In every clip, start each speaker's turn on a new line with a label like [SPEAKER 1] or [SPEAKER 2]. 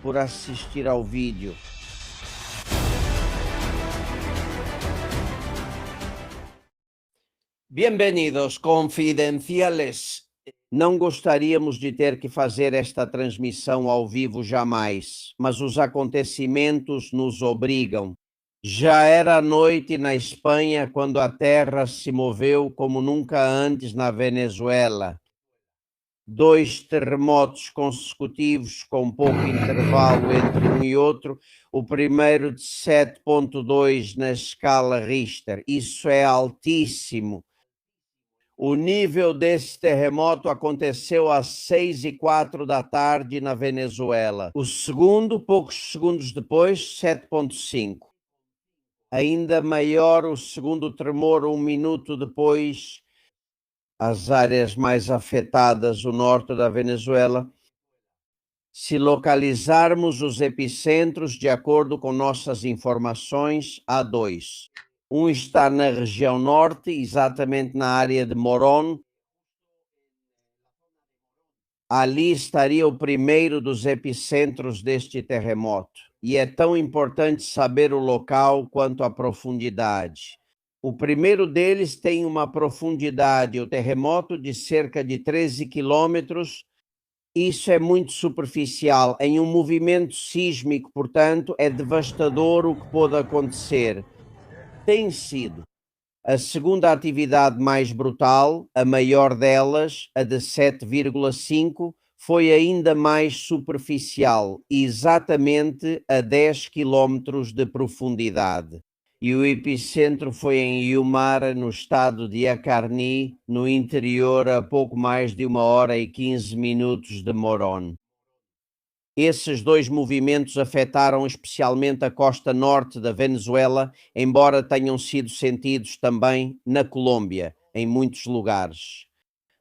[SPEAKER 1] por assistir ao vídeo. Bem-vindos, confidenciales. Não gostaríamos de ter que fazer esta transmissão ao vivo jamais, mas os acontecimentos nos obrigam. Já era noite na Espanha quando a terra se moveu como nunca antes na Venezuela. 2 terremotos consecutivos com pouco intervalo entre um e outro, o primeiro de 7,2 na escala Richter. Isso é altíssimo. O nível desse terremoto aconteceu às 6h04 da tarde na Venezuela. O segundo, poucos segundos depois, 7,5. Ainda maior o segundo tremor, 1 minuto depois. As áreas mais afetadas, o norte da Venezuela. Se localizarmos os epicentros, de acordo com nossas informações, há 2. Um está na região norte, exatamente na área de Morón. Ali estaria o primeiro dos epicentros deste terremoto. E é tão importante saber o local quanto a profundidade. O primeiro deles tem uma profundidade, o terremoto, de cerca de 13 quilômetros. Isso é muito superficial. Em um movimento sísmico, portanto, é devastador o que pode acontecer. Tem sido. A segunda atividade mais brutal, a maior delas, a de 7,5, foi ainda mais superficial, exatamente a 10 quilômetros de profundidade. E o epicentro foi em Yumara, no estado de Acarní, no interior, a pouco mais de 1h15 de Morón. Esses 2 movimentos afetaram especialmente a costa norte da Venezuela, embora tenham sido sentidos também na Colômbia, em muitos lugares.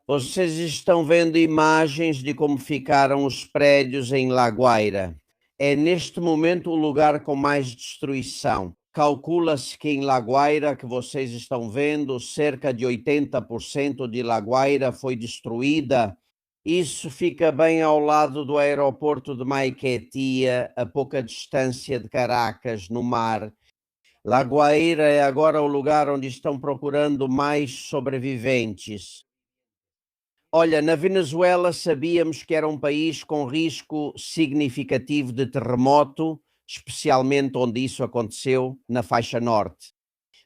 [SPEAKER 1] Vocês estão vendo imagens de como ficaram os prédios em La Guaira. É neste momento o lugar com mais destruição. Calcula-se que em La Guaira, que vocês estão vendo, cerca de 80% de La Guaira foi destruída. Isso fica bem ao lado do aeroporto de Maiquetía, a pouca distância de Caracas, no mar. La Guaira é agora o lugar onde estão procurando mais sobreviventes. Olha, na Venezuela sabíamos que era um país com risco significativo de terremoto, especialmente onde isso aconteceu, na faixa norte.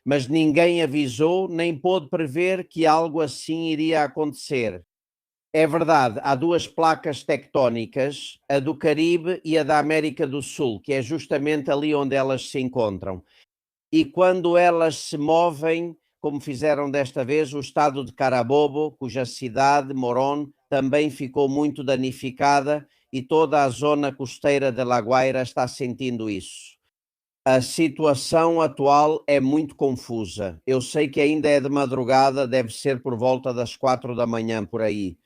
[SPEAKER 1] Mas ninguém avisou nem pôde prever que algo assim iria acontecer. É verdade, há 2 placas tectónicas, a do Caribe e a da América do Sul, que é justamente ali onde elas se encontram. E quando elas se movem, como fizeram desta vez, o estado de Carabobo, cuja cidade, Morón, também ficou muito danificada, e toda a zona costeira de La Guaira está sentindo isso. A situação atual é muito confusa. Eu sei que ainda é de madrugada, deve ser por volta das 4 da manhã, por aí.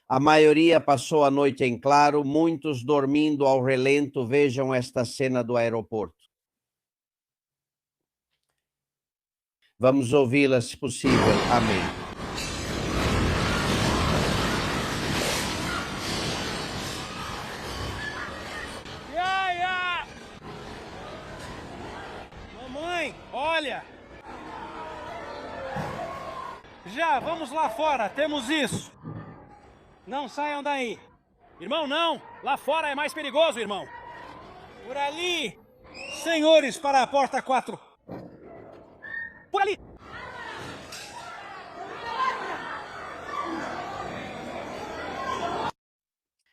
[SPEAKER 1] A maioria passou a noite em claro, muitos dormindo ao relento. Vejam esta cena do aeroporto. Vamos ouvi-la, se possível. Amém.
[SPEAKER 2] Mamãe, olha! Já, vamos lá fora, temos isso! Não saiam daí! Irmão, não! Lá fora é mais perigoso, irmão! Por ali! Senhores, para a porta 4! Por ali!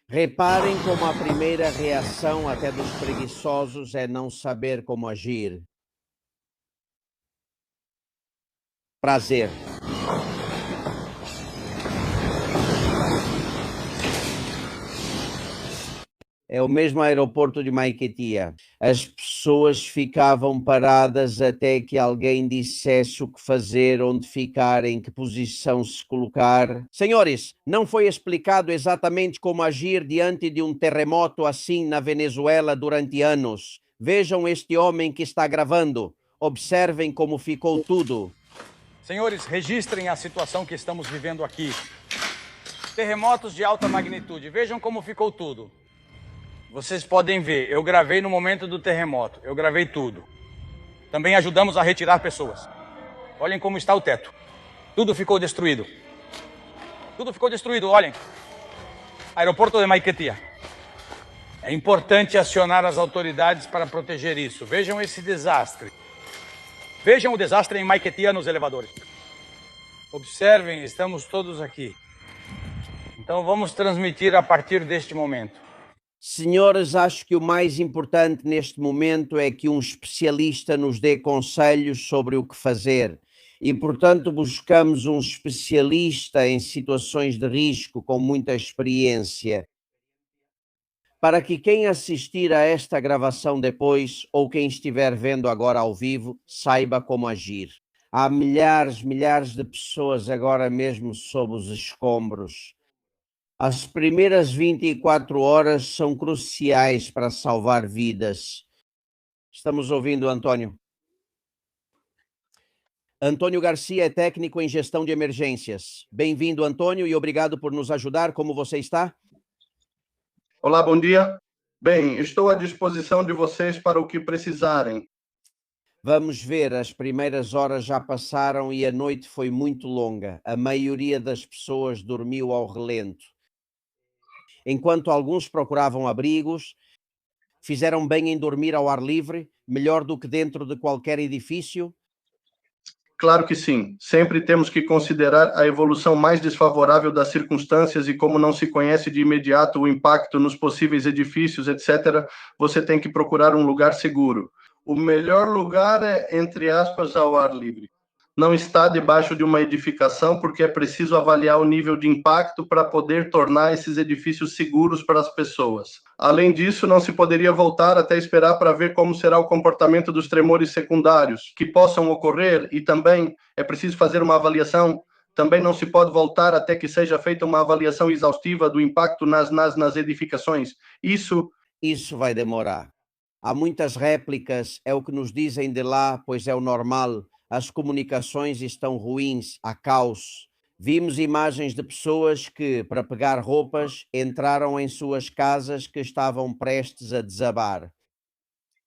[SPEAKER 1] Reparem como a primeira reação até dos preguiçosos é não saber como agir. Prazer. É o mesmo aeroporto de Maiquetía. As pessoas ficavam paradas até que alguém dissesse o que fazer, onde ficar, em que posição se colocar. Senhores, não foi explicado exatamente como agir diante de um terremoto assim na Venezuela durante anos. Vejam este homem que está gravando. Observem como ficou tudo.
[SPEAKER 3] Senhores, registrem a situação que estamos vivendo aqui. Terremotos de alta magnitude. Vejam como ficou tudo. Vocês podem ver, eu gravei no momento do terremoto, eu gravei tudo. Também ajudamos a retirar pessoas. Olhem como está o teto. Tudo ficou destruído. Tudo ficou destruído, olhem. Aeroporto de Maiquetía. É importante acionar as autoridades para proteger isso. Vejam esse desastre. Vejam o desastre em Maiquetía nos elevadores. Observem, estamos todos aqui. Então vamos transmitir a partir deste momento.
[SPEAKER 1] Senhores, acho que o mais importante neste momento é que um especialista nos dê conselhos sobre o que fazer. E, portanto, buscamos um especialista em situações de risco com muita experiência, para que quem assistir a esta gravação depois, ou quem estiver vendo agora ao vivo, saiba como agir. Há milhares de pessoas agora mesmo sob os escombros. As primeiras 24 horas são cruciais para salvar vidas. Estamos ouvindo, Antônio. Antônio Garcia é técnico em gestão de emergências. Bem-vindo, Antônio, e obrigado por nos ajudar. Como você está?
[SPEAKER 4] Olá, bom dia. Bem, estou à disposição de vocês para o que precisarem.
[SPEAKER 1] Vamos ver, as primeiras horas já passaram e a noite foi muito longa. A maioria das pessoas dormiu ao relento. Enquanto alguns procuravam abrigos, fizeram bem em dormir ao ar livre, melhor do que dentro de qualquer edifício?
[SPEAKER 4] Claro que sim. Sempre temos que considerar a evolução mais desfavorável das circunstâncias e como não se conhece de imediato o impacto nos possíveis edifícios, etc., você tem que procurar um lugar seguro. O melhor lugar é, entre aspas, ao ar livre. Não está debaixo de uma edificação, porque é preciso avaliar o nível de impacto para poder tornar esses edifícios seguros para as pessoas. Além disso, não se poderia voltar até esperar para ver como será o comportamento dos tremores secundários que possam ocorrer, e também é preciso fazer uma avaliação. Também não se pode voltar até que seja feita uma avaliação exaustiva do impacto nas edificações. Isso
[SPEAKER 1] vai demorar. Há muitas réplicas, é o que nos dizem de lá, pois é o normal. As comunicações estão ruins, há caos. Vimos imagens de pessoas que, para pegar roupas, entraram em suas casas que estavam prestes a desabar.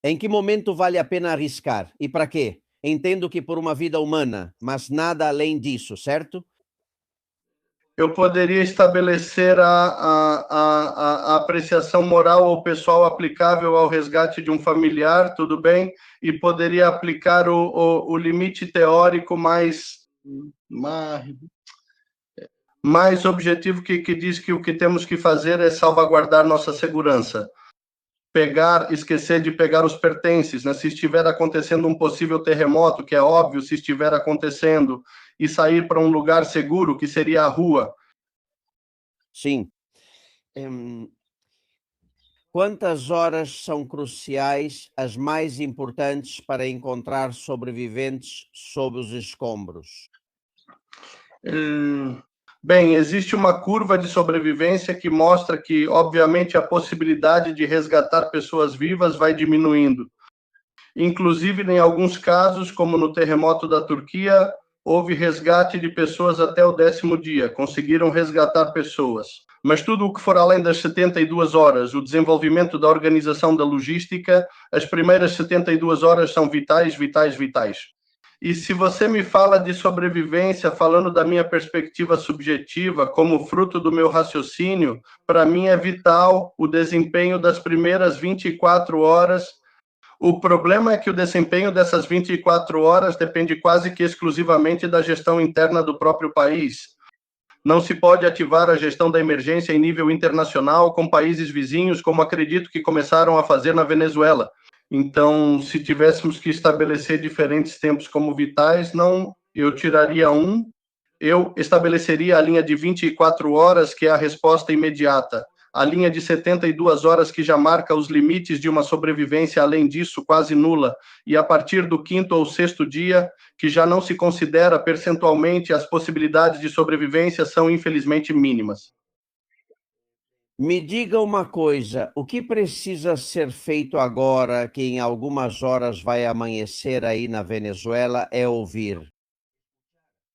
[SPEAKER 1] Em que momento vale a pena arriscar? E para quê? Entendo que por uma vida humana, mas nada além disso, certo?
[SPEAKER 4] eu poderia estabelecer a apreciação moral ou pessoal aplicável ao resgate de um familiar, tudo bem? E poderia aplicar o limite teórico mais objetivo que diz que o que temos que fazer é salvaguardar nossa segurança. Esquecer de pegar os pertences, né? Se estiver acontecendo um possível terremoto, que é óbvio se estiver acontecendo, e sair para um lugar seguro, que seria a rua.
[SPEAKER 1] Sim. Quantas horas são cruciais, as mais importantes para encontrar sobreviventes sob os escombros?
[SPEAKER 4] Bem, existe uma curva de sobrevivência que mostra que, obviamente, a possibilidade de resgatar pessoas vivas vai diminuindo. Inclusive, em alguns casos, como no terremoto da Turquia, houve resgate de pessoas até o 10º dia, conseguiram resgatar pessoas. Mas tudo o que for além das 72 horas, o desenvolvimento da organização da logística, as primeiras 72 horas são vitais. E se você me fala de sobrevivência, falando da minha perspectiva subjetiva, como fruto do meu raciocínio, para mim é vital o desempenho das primeiras 24 horas. O problema é que o desempenho dessas 24 horas depende quase que exclusivamente da gestão interna do próprio país. Não se pode ativar a gestão da emergência em nível internacional com países vizinhos, como acredito que começaram a fazer na Venezuela. Então, se tivéssemos que estabelecer diferentes tempos como vitais, eu tiraria eu estabeleceria a linha de 24 horas, que é a resposta imediata. A linha de 72 horas, que já marca os limites de uma sobrevivência, além disso, quase nula. E a partir do 5º ou 6º dia, que já não se considera percentualmente, as possibilidades de sobrevivência são, infelizmente, mínimas.
[SPEAKER 1] Me diga uma coisa, o que precisa ser feito agora, que em algumas horas vai amanhecer aí na Venezuela, é ouvir.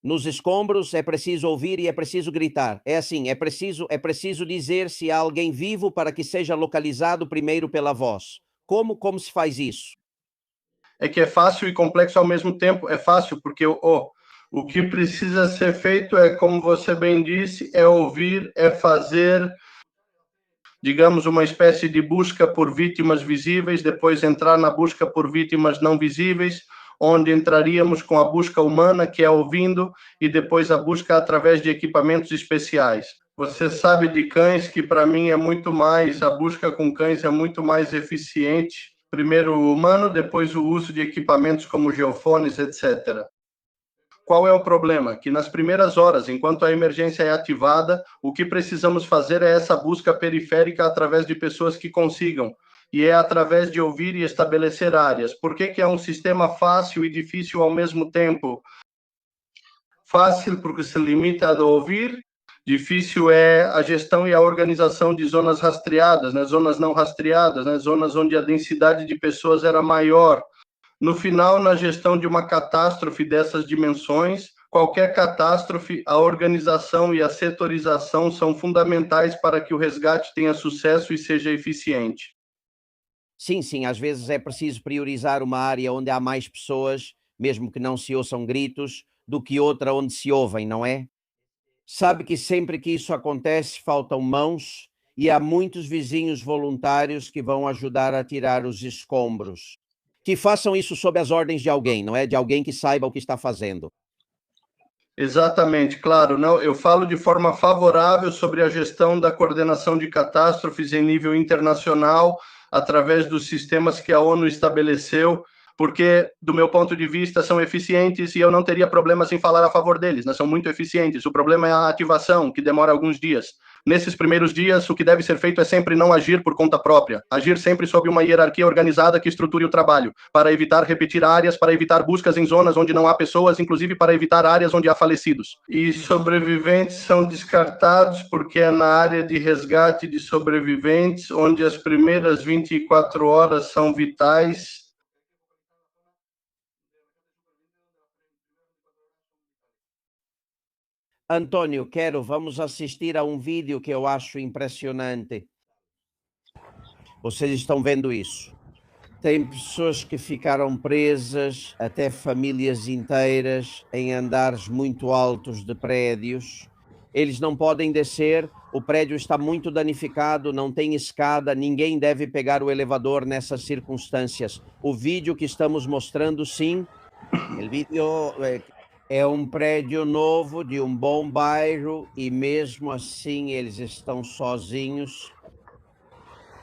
[SPEAKER 1] Nos escombros é preciso ouvir e é preciso gritar. É assim, é preciso dizer se há alguém vivo para que seja localizado primeiro pela voz. Como se faz isso?
[SPEAKER 4] É que é fácil e complexo ao mesmo tempo. É fácil porque o que precisa ser feito é, como você bem disse, é ouvir, é fazer, digamos, uma espécie de busca por vítimas visíveis, depois entrar na busca por vítimas não visíveis, onde entraríamos com a busca humana, que é ouvindo, e depois a busca através de equipamentos especiais. Você sabe de cães que, para mim, é muito mais, a busca com cães é muito mais eficiente. Primeiro o humano, depois o uso de equipamentos como geofones, etc. Qual é o problema? Que nas primeiras horas, enquanto a emergência é ativada, o que precisamos fazer é essa busca periférica através de pessoas que consigam. E é através de ouvir e estabelecer áreas. Por que é um sistema fácil e difícil ao mesmo tempo? Fácil porque se limita a ouvir, difícil é a gestão e a organização de zonas rastreadas, né? Zonas não rastreadas, né? Zonas onde a densidade de pessoas era maior. No final, na gestão de uma catástrofe dessas dimensões, qualquer catástrofe, a organização e a setorização são fundamentais para que o resgate tenha sucesso e seja eficiente.
[SPEAKER 1] Sim, às vezes é preciso priorizar uma área onde há mais pessoas, mesmo que não se ouçam gritos, do que outra onde se ouvem, não é? Sabe que sempre que isso acontece, faltam mãos e há muitos vizinhos voluntários que vão ajudar a tirar os escombros. Que façam isso sob as ordens de alguém, não é? De alguém que saiba o que está fazendo.
[SPEAKER 4] Exatamente, claro. Não, eu falo de forma favorável sobre a gestão da coordenação de catástrofes em nível internacional, através dos sistemas que a ONU estabeleceu, porque, do meu ponto de vista, são eficientes e eu não teria problemas em falar a favor deles, né? São muito eficientes. O problema é a ativação, que demora alguns dias. Nesses primeiros dias, o que deve ser feito é sempre não agir por conta própria, agir sempre sob uma hierarquia organizada que estruture o trabalho, para evitar repetir áreas, para evitar buscas em zonas onde não há pessoas, inclusive para evitar áreas onde há falecidos. E sobreviventes são descartados porque é na área de resgate de sobreviventes onde as primeiras 24 horas são vitais.
[SPEAKER 1] Antônio, vamos assistir a um vídeo que eu acho impressionante. Vocês estão vendo isso? Tem pessoas que ficaram presas, até famílias inteiras, em andares muito altos de prédios. Eles não podem descer, o prédio está muito danificado, não tem escada, ninguém deve pegar o elevador nessas circunstâncias. O vídeo que estamos mostrando, sim, o vídeo é um prédio novo, de um bom bairro, e mesmo assim eles estão sozinhos.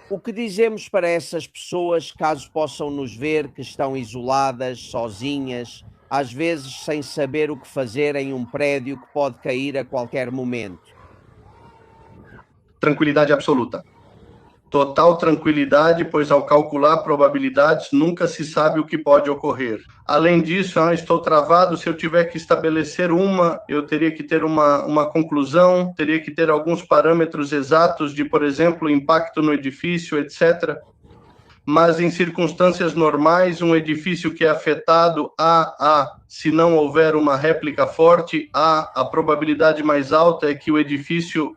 [SPEAKER 1] O que dizemos para essas pessoas, caso possam nos ver, que estão isoladas, sozinhas, às vezes sem saber o que fazer em um prédio que pode cair a qualquer momento?
[SPEAKER 4] Tranquilidade absoluta. Total tranquilidade, pois ao calcular probabilidades nunca se sabe o que pode ocorrer. Além disso, estou travado, se eu tiver que estabelecer eu teria que ter uma conclusão, teria que ter alguns parâmetros exatos de, por exemplo, impacto no edifício, etc. Mas em circunstâncias normais, um edifício que é afetado, se não houver uma réplica forte, a probabilidade mais alta é que o edifício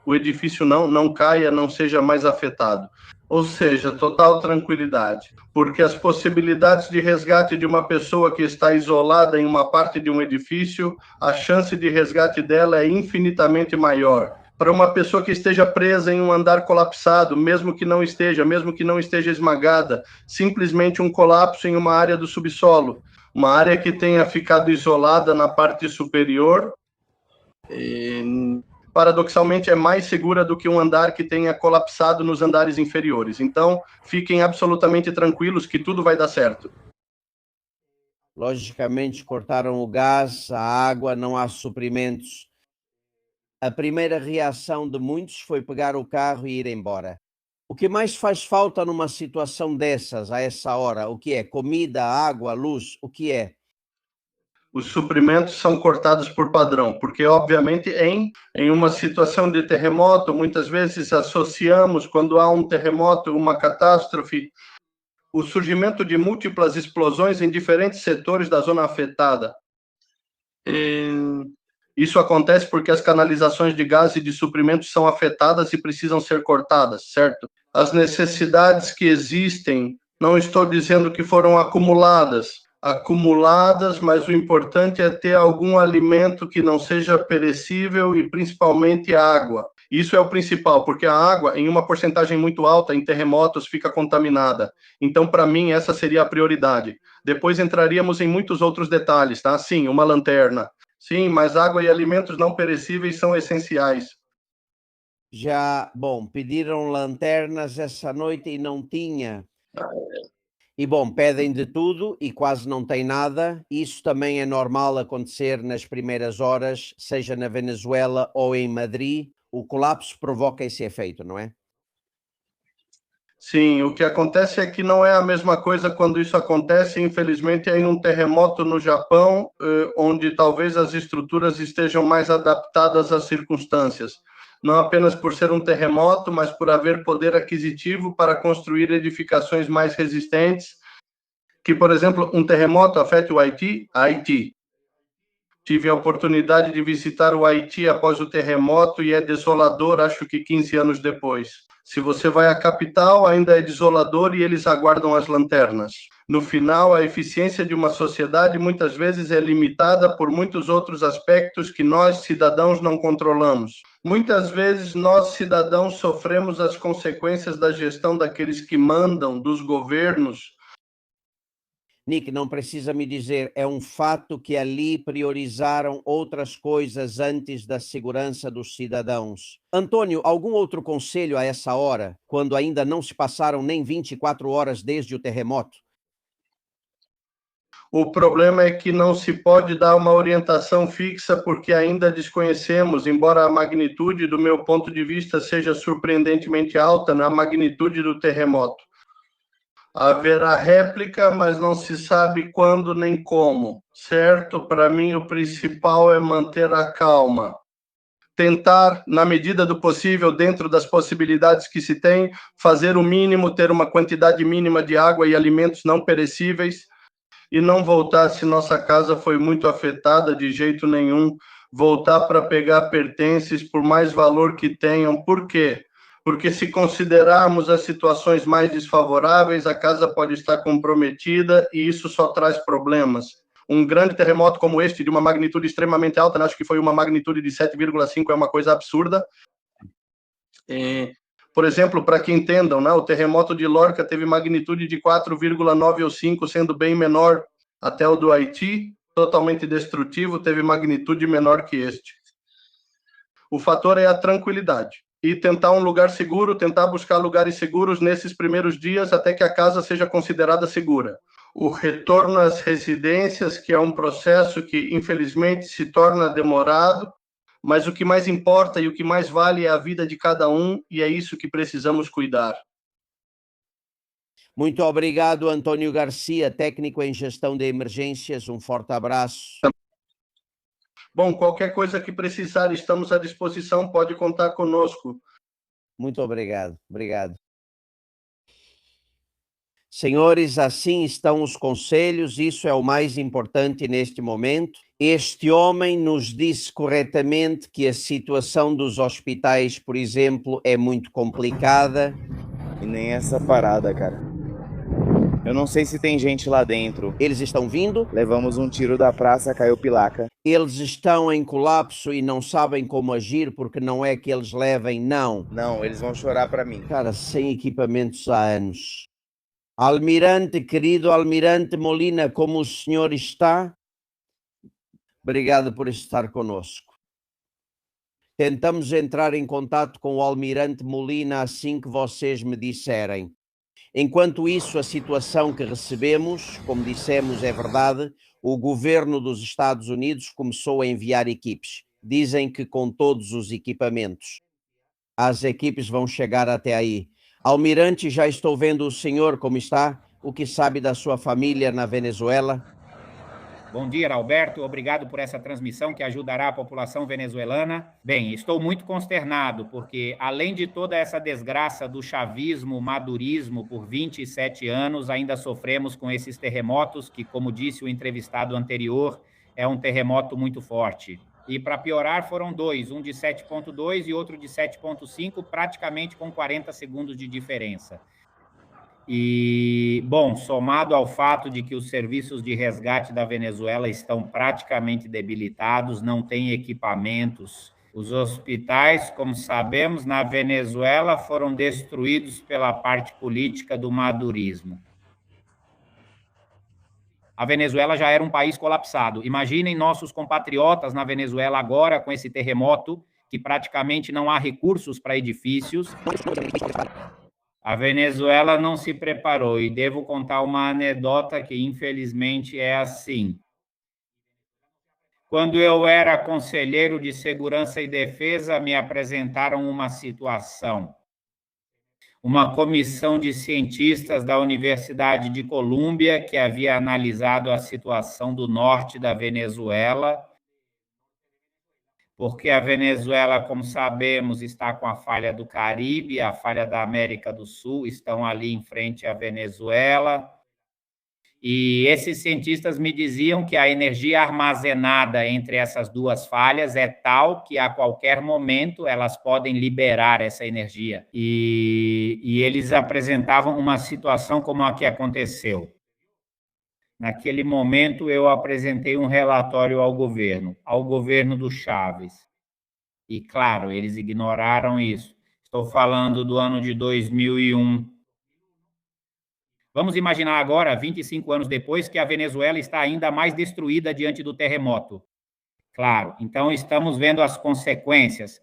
[SPEAKER 4] não caia, não seja mais afetado. Ou seja, total tranquilidade, porque as possibilidades de resgate de uma pessoa que está isolada em uma parte de um edifício, a chance de resgate dela é infinitamente maior. Para uma pessoa que esteja presa em um andar colapsado, mesmo que não esteja esmagada, simplesmente um colapso em uma área do subsolo, uma área que tenha ficado isolada na parte superior, paradoxalmente é mais segura do que um andar que tenha colapsado nos andares inferiores. Então, fiquem absolutamente tranquilos que tudo vai dar certo.
[SPEAKER 1] Logicamente cortaram o gás, a água, não há suprimentos. A primeira reação de muitos foi pegar o carro e ir embora. O que mais faz falta numa situação dessas, a essa hora? O que é? Comida, água, luz? O que é?
[SPEAKER 4] Os suprimentos são cortados por padrão, porque, obviamente, em uma situação de terremoto, muitas vezes associamos, quando há um terremoto, uma catástrofe, o surgimento de múltiplas explosões em diferentes setores da zona afetada. Isso acontece porque as canalizações de gás e de suprimentos são afetadas e precisam ser cortadas, certo? As necessidades que existem, não estou dizendo que foram acumuladas, mas o importante é ter algum alimento que não seja perecível e principalmente água. Isso é o principal, porque a água, em uma porcentagem muito alta, em terremotos, fica contaminada. Então, para mim, essa seria a prioridade. Depois entraríamos em muitos outros detalhes, tá? Sim, uma lanterna. Sim, mas água e alimentos não perecíveis são essenciais.
[SPEAKER 1] Já, bom, pediram lanternas essa noite e não tinha. E, bom, pedem de tudo e quase não tem nada. Isso também é normal acontecer nas primeiras horas, seja na Venezuela ou em Madrid. O colapso provoca esse efeito, não é?
[SPEAKER 4] Sim, o que acontece é que não é a mesma coisa quando isso acontece, infelizmente, em um terremoto no Japão, onde talvez as estruturas estejam mais adaptadas às circunstâncias. Não apenas por ser um terremoto, mas por haver poder aquisitivo para construir edificações mais resistentes, que, por exemplo, um terremoto afete o Haiti? Haiti. Tive a oportunidade de visitar o Haiti após o terremoto e é desolador, acho que 15 anos depois. Se você vai à capital, ainda é desolador e eles aguardam as lanternas. No final, a eficiência de uma sociedade muitas vezes é limitada por muitos outros aspectos que nós, cidadãos, não controlamos. Muitas vezes, nós, cidadãos, sofremos as consequências da gestão daqueles que mandam, dos governos.
[SPEAKER 1] Nick, não precisa me dizer, é um fato que ali priorizaram outras coisas antes da segurança dos cidadãos. Antônio, algum outro conselho a essa hora, quando ainda não se passaram nem 24 horas desde o terremoto?
[SPEAKER 4] O problema é que não se pode dar uma orientação fixa porque ainda desconhecemos, embora a magnitude, do meu ponto de vista, seja surpreendentemente alta na magnitude do terremoto. Haverá réplica, mas não se sabe quando nem como, certo? Para mim, o principal é manter a calma. Tentar, na medida do possível, dentro das possibilidades que se tem, fazer o mínimo, ter uma quantidade mínima de água e alimentos não perecíveis e não voltar, se nossa casa foi muito afetada, de jeito nenhum, voltar para pegar pertences, por mais valor que tenham. Por quê? Porque se considerarmos as situações mais desfavoráveis, a casa pode estar comprometida e isso só traz problemas. Um grande terremoto como este, de uma magnitude extremamente alta, acho que foi uma magnitude de 7,5, é uma coisa absurda. Por exemplo, para que entendam, né, o terremoto de Lorca teve magnitude de 4,9 ou 5, sendo bem menor. Até o do Haiti, totalmente destrutivo, teve magnitude menor que este. O fator é a tranquilidade. E tentar um lugar seguro, tentar buscar lugares seguros nesses primeiros dias até que a casa seja considerada segura. O retorno às residências, que é um processo que, infelizmente, se torna demorado, mas o que mais importa e o que mais vale é a vida de cada um, e é isso que precisamos cuidar.
[SPEAKER 1] Muito obrigado, Antônio Garcia, técnico em gestão de emergências. Um forte abraço.
[SPEAKER 4] Bom, qualquer coisa que precisar, estamos à disposição, pode contar conosco.
[SPEAKER 1] Muito obrigado, obrigado. Senhores, assim estão os conselhos, isso é o mais importante neste momento. Este homem nos disse corretamente que a situação dos hospitais, por exemplo, é muito complicada.
[SPEAKER 5] E nem essa parada, cara. Eu não sei se tem gente lá dentro.
[SPEAKER 1] Eles estão vindo?
[SPEAKER 5] Levamos um tiro da praça, caiu pilaca.
[SPEAKER 1] Eles estão em colapso e não sabem como agir porque não é que eles levem, não.
[SPEAKER 5] Não, eles vão chorar pra mim.
[SPEAKER 1] Cara, sem equipamentos há anos. Almirante, querido Almirante Molina, como o senhor está? Obrigado por estar conosco. Tentamos entrar em contato com o Almirante Molina assim que vocês me disserem. Enquanto isso, a situação que recebemos, como dissemos, é verdade, o governo dos Estados Unidos começou a enviar equipes. Dizem que com todos os equipamentos. As equipes vão chegar até aí. Almirante, já estou vendo o senhor como está. O que sabe da sua família na Venezuela?
[SPEAKER 6] Bom dia, Alberto. Obrigado por essa transmissão que ajudará a população venezuelana. Bem, estou muito consternado, porque além de toda essa desgraça do chavismo, madurismo por 27 anos, ainda sofremos com esses terremotos, que, como disse o entrevistado anterior, é um terremoto muito forte. E para piorar foram dois, um de 7,2 e outro de 7,5, praticamente com 40 segundos de diferença. E, bom, somado ao fato de que os serviços de resgate da Venezuela estão praticamente debilitados, não têm equipamentos. Os hospitais, como sabemos, na Venezuela foram destruídos pela parte política do madurismo. A Venezuela já era um país colapsado. Imaginem nossos compatriotas na Venezuela agora com esse terremoto, que praticamente não há recursos para edifícios. A Venezuela não se preparou, e devo contar uma anedota que infelizmente é assim. Quando eu era conselheiro de Segurança e Defesa, me apresentaram uma situação. Uma comissão de cientistas da Universidade de Colômbia, que havia analisado a situação do norte da Venezuela, porque a Venezuela, como sabemos, está com a falha do Caribe, a falha da América do Sul, estão ali em frente à Venezuela. E esses cientistas me diziam que a energia armazenada entre essas duas falhas é tal que a qualquer momento elas podem liberar essa energia. E eles apresentavam uma situação como a que aconteceu. Naquele momento, eu apresentei um relatório ao governo do Chávez. E, claro, eles ignoraram isso. Estou falando do ano de 2001. Vamos imaginar agora, 25 anos depois, que a Venezuela está ainda mais destruída diante do terremoto. Claro, então estamos vendo as consequências.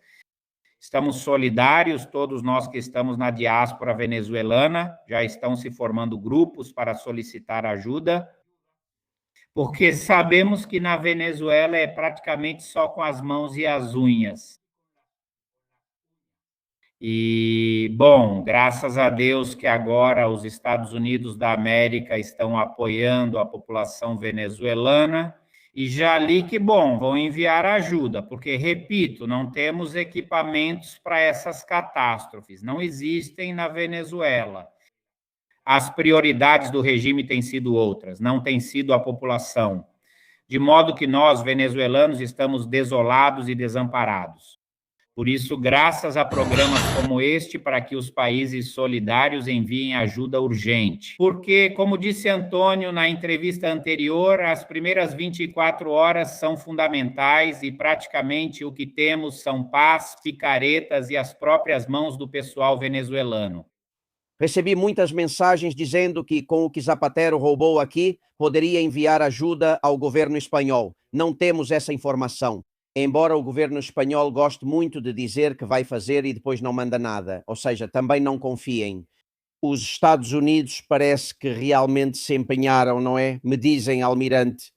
[SPEAKER 6] Estamos solidários, todos nós que estamos na diáspora venezuelana, já estão se formando grupos para solicitar ajuda, porque sabemos que na Venezuela é praticamente só com as mãos e as unhas. E, bom, graças a Deus que agora os Estados Unidos da América estão apoiando a população venezuelana, e já li que, bom, vão enviar ajuda, porque, repito, não temos equipamentos para essas catástrofes, não existem na Venezuela. As prioridades do regime têm sido outras, não tem sido a população, de modo que nós, venezuelanos, estamos desolados e desamparados. Por isso, graças a programas como este, para que os países solidários enviem ajuda urgente. Porque, como disse Antônio na entrevista anterior, as primeiras 24 horas são fundamentais e praticamente o que temos são paz, picaretas e as próprias mãos do pessoal venezuelano.
[SPEAKER 1] Recebi muitas mensagens dizendo que, com o que Zapatero roubou aqui, poderia enviar ajuda ao governo espanhol. Não temos essa informação. Embora o governo espanhol goste muito de dizer que vai fazer e depois não manda nada. Ou seja, também não confiem. Os Estados Unidos parece que realmente se empenharam, não é? Me dizem, Almirante.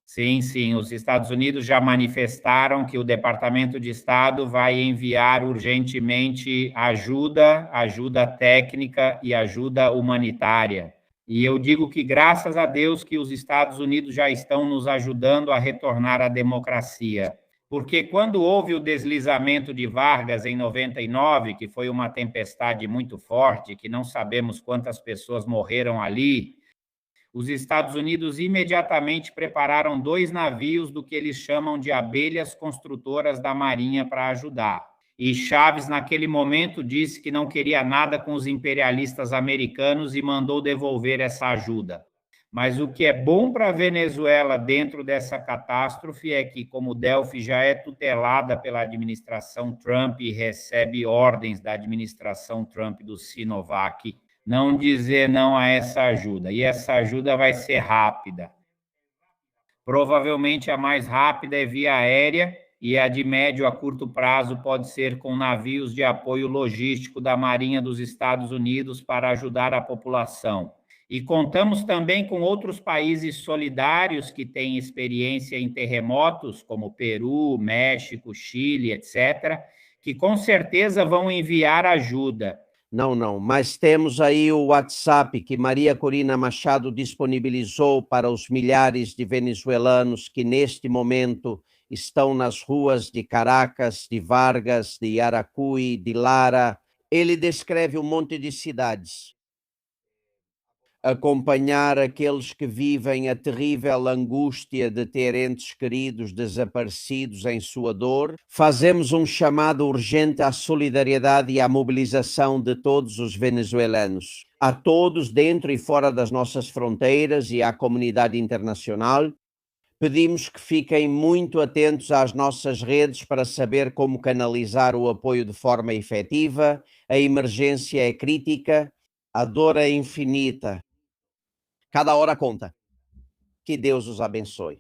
[SPEAKER 6] Sim, sim. Os Estados Unidos já manifestaram que o Departamento de Estado vai enviar urgentemente ajuda técnica e ajuda humanitária. E eu digo que, graças a Deus, que os Estados Unidos já estão nos ajudando a retornar à democracia. Porque quando houve o deslizamento de Vargas em 99, que foi uma tempestade muito forte, que não sabemos quantas pessoas morreram ali, os Estados Unidos imediatamente prepararam 2 navios do que eles chamam de abelhas construtoras da Marinha para ajudar. E Chávez, naquele momento, disse que não queria nada com os imperialistas americanos e mandou devolver essa ajuda. Mas o que é bom para a Venezuela dentro dessa catástrofe é que, como Delphi já é tutelada pela administração Trump e recebe ordens da administração Trump do Sinovac, não dizer não a essa ajuda. E essa ajuda vai ser rápida. Provavelmente a mais rápida é via aérea, e a de médio a curto prazo pode ser com navios de apoio logístico da Marinha dos Estados Unidos para ajudar a população. E contamos também com outros países solidários que têm experiência em terremotos, como Peru, México, Chile, etc., que com certeza vão enviar ajuda.
[SPEAKER 1] Não, mas temos aí o WhatsApp que Maria Corina Machado disponibilizou para os milhares de venezuelanos que neste momento estão nas ruas de Caracas, de Vargas, de Yaracuy, de Lara. Ele descreve um monte de cidades. acompanhar aqueles que vivem a terrível angústia de ter entes queridos desaparecidos em sua dor, fazemos um chamado urgente à solidariedade e à mobilização de todos os venezuelanos, a todos dentro e fora das nossas fronteiras e à comunidade internacional. Pedimos que fiquem muito atentos às nossas redes para saber como canalizar o apoio de forma efetiva. A emergência é crítica, a dor é infinita. Cada hora conta. Que Deus os abençoe.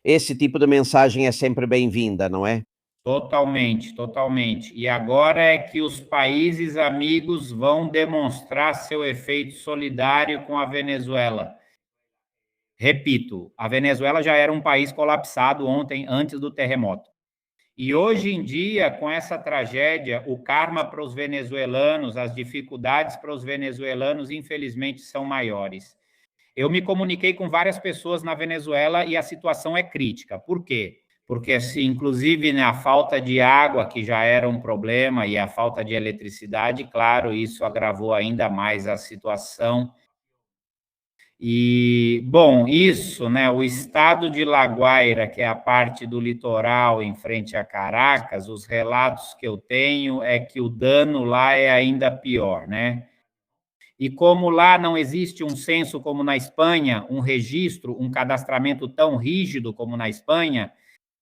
[SPEAKER 1] Esse tipo de mensagem é sempre bem-vinda, não é?
[SPEAKER 6] Totalmente, totalmente. E agora é que os países amigos vão demonstrar seu efeito solidário com a Venezuela. Repito, a Venezuela já era um país colapsado ontem, antes do terremoto. E hoje em dia, com essa tragédia, o karma para os venezuelanos, as dificuldades para os venezuelanos, infelizmente, são maiores. Eu me comuniquei com várias pessoas na Venezuela e a situação é crítica. Por quê? Porque, assim, inclusive, né, a falta de água, que já era um problema, e a falta de eletricidade, claro, isso agravou ainda mais a situação. E, bom, isso, né, o estado de La Guaira, que é a parte do litoral em frente a Caracas, os relatos que eu tenho é que o dano lá é ainda pior, né? E como lá não existe um censo como na Espanha, um registro, um cadastramento tão rígido como na Espanha,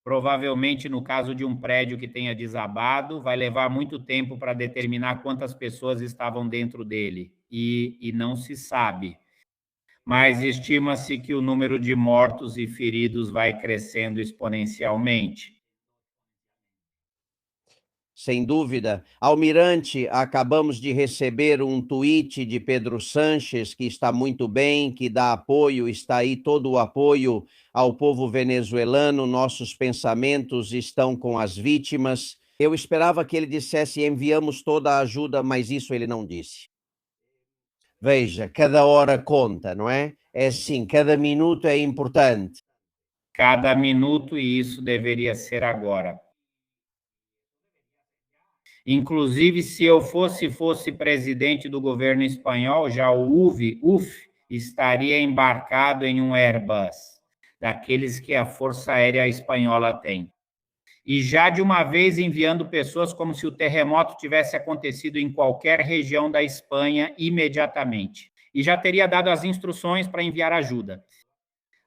[SPEAKER 6] provavelmente no caso de um prédio que tenha desabado, vai levar muito tempo para determinar quantas pessoas estavam dentro dele, e não se sabe. Mas estima-se que o número de mortos e feridos vai crescendo exponencialmente.
[SPEAKER 1] Sem dúvida. Almirante, acabamos de receber um tweet de Pedro Sanches, que está muito bem, que dá apoio, está aí todo o apoio ao povo venezuelano, nossos pensamentos estão com as vítimas. Eu esperava que ele dissesse enviamos toda a ajuda, mas isso ele não disse. Veja, cada hora conta, não é? É assim, cada minuto é importante.
[SPEAKER 6] Cada minuto, e isso deveria ser agora. Inclusive, se eu fosse presidente do governo espanhol, já o UF estaria embarcado em um Airbus, daqueles que a Força Aérea Espanhola tem. E já de uma vez enviando pessoas como se o terremoto tivesse acontecido em qualquer região da Espanha imediatamente. E já teria dado as instruções para enviar ajuda.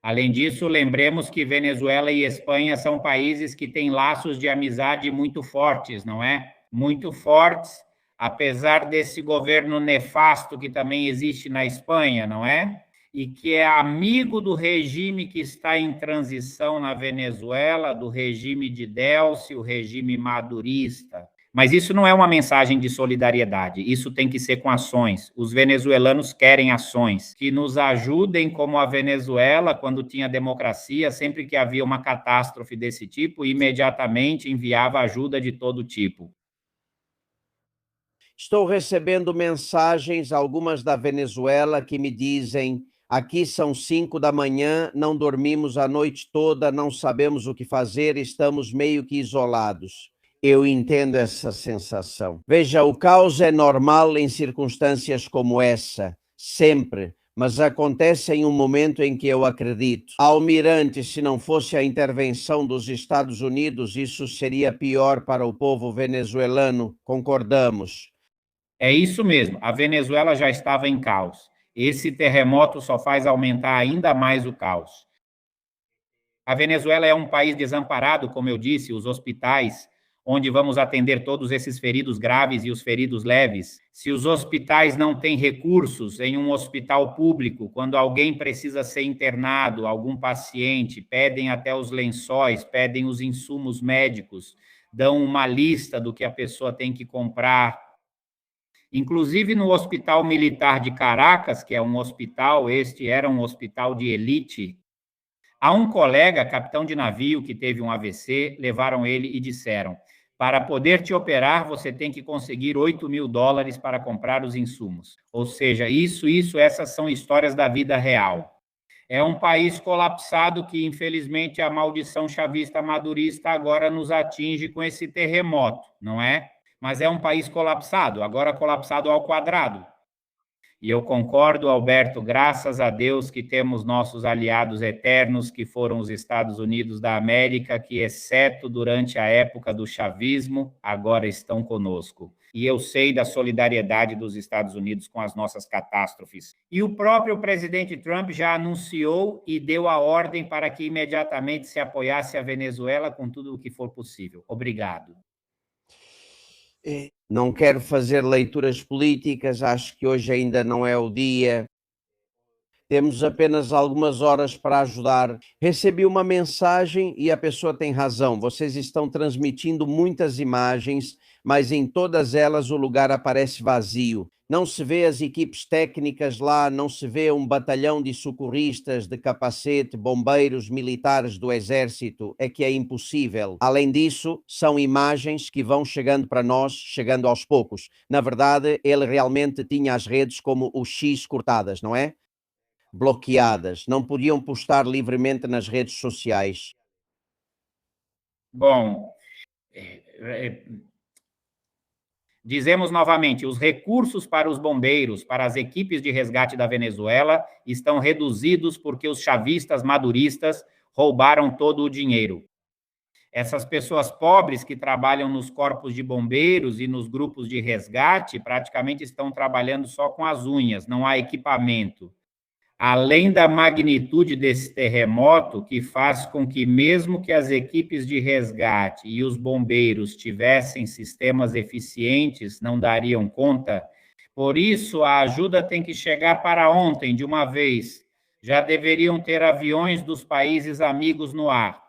[SPEAKER 6] Além disso, lembremos que Venezuela e Espanha são países que têm laços de amizade muito fortes, não é? Muito fortes, apesar desse governo nefasto que também existe na Espanha, não é? E que é amigo do regime que está em transição na Venezuela, do regime de Delcy, o regime madurista. Mas isso não é uma mensagem de solidariedade, isso tem que ser com ações. Os venezuelanos querem ações que nos ajudem, como a Venezuela, quando tinha democracia, sempre que havia uma catástrofe desse tipo, imediatamente enviava ajuda de todo tipo.
[SPEAKER 1] Estou recebendo mensagens, algumas da Venezuela, que me dizem: aqui são 5 da manhã, não dormimos a noite toda, não sabemos o que fazer, estamos meio que isolados. Eu entendo essa sensação. Veja, o caos é normal em circunstâncias como essa, sempre, mas acontece em um momento em que eu acredito. Almirante, se não fosse a intervenção dos Estados Unidos, isso seria pior para o povo venezuelano, concordamos?
[SPEAKER 6] É isso mesmo, a Venezuela já estava em caos. Esse terremoto só faz aumentar ainda mais o caos. A Venezuela é um país desamparado, como eu disse, os hospitais, onde vamos atender todos esses feridos graves e os feridos leves. Se os hospitais não têm recursos em um hospital público, quando alguém precisa ser internado, algum paciente, pedem até os lençóis, pedem os insumos médicos, dão uma lista do que a pessoa tem que comprar. Inclusive no Hospital Militar de Caracas, que é um hospital, este era um hospital de elite, há um colega, capitão de navio, que teve um AVC, levaram ele e disseram: para poder te operar, você tem que conseguir $8.000 para comprar os insumos. Ou seja, essas são histórias da vida real. É um país colapsado que, infelizmente, a maldição chavista madurista agora nos atinge com esse terremoto, não é? Mas é um país colapsado, agora colapsado ao quadrado. E eu concordo, Alberto, graças a Deus que temos nossos aliados eternos, que foram os Estados Unidos da América, que, exceto durante a época do chavismo, agora estão conosco. E eu sei da solidariedade dos Estados Unidos com as nossas catástrofes. E o próprio presidente Trump já anunciou e deu a ordem para que imediatamente se apoiasse a Venezuela com tudo o que for possível. Obrigado.
[SPEAKER 1] Não quero fazer leituras políticas, acho que hoje ainda não é o dia. Temos apenas algumas horas para ajudar. Recebi uma mensagem e a pessoa tem razão. Vocês estão transmitindo muitas imagens, mas em todas elas o lugar aparece vazio. Não se vê as equipes técnicas lá, não se vê um batalhão de socorristas, de capacete, bombeiros, militares do exército. É que é impossível. Além disso, são imagens que vão chegando para nós, chegando aos poucos. Na verdade, ele realmente tinha as redes como o X cortadas, não é? Bloqueadas, não podiam postar livremente nas redes sociais.
[SPEAKER 6] Bom, dizemos novamente, os recursos para os bombeiros, para as equipes de resgate da Venezuela, estão reduzidos porque os chavistas maduristas roubaram todo o dinheiro. Essas pessoas pobres que trabalham nos corpos de bombeiros e nos grupos de resgate praticamente estão trabalhando só com as unhas, não há equipamento. Além da magnitude desse terremoto, que faz com que, mesmo que as equipes de resgate e os bombeiros tivessem sistemas eficientes, não dariam conta. Por isso, a ajuda tem que chegar para ontem, de uma vez. Já deveriam ter aviões dos países amigos no ar,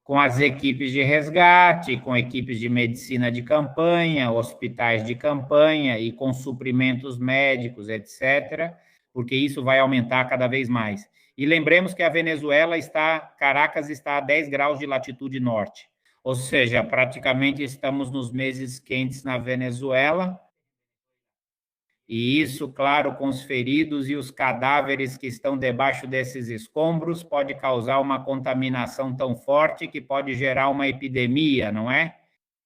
[SPEAKER 6] com as equipes de resgate, com equipes de medicina de campanha, hospitais de campanha e com suprimentos médicos, etc., porque isso vai aumentar cada vez mais. E lembremos que a Venezuela Caracas está a 10 graus de latitude norte, ou seja, praticamente estamos nos meses quentes na Venezuela, e isso, claro, com os feridos e os cadáveres que estão debaixo desses escombros, pode causar uma contaminação tão forte que pode gerar uma epidemia, não é?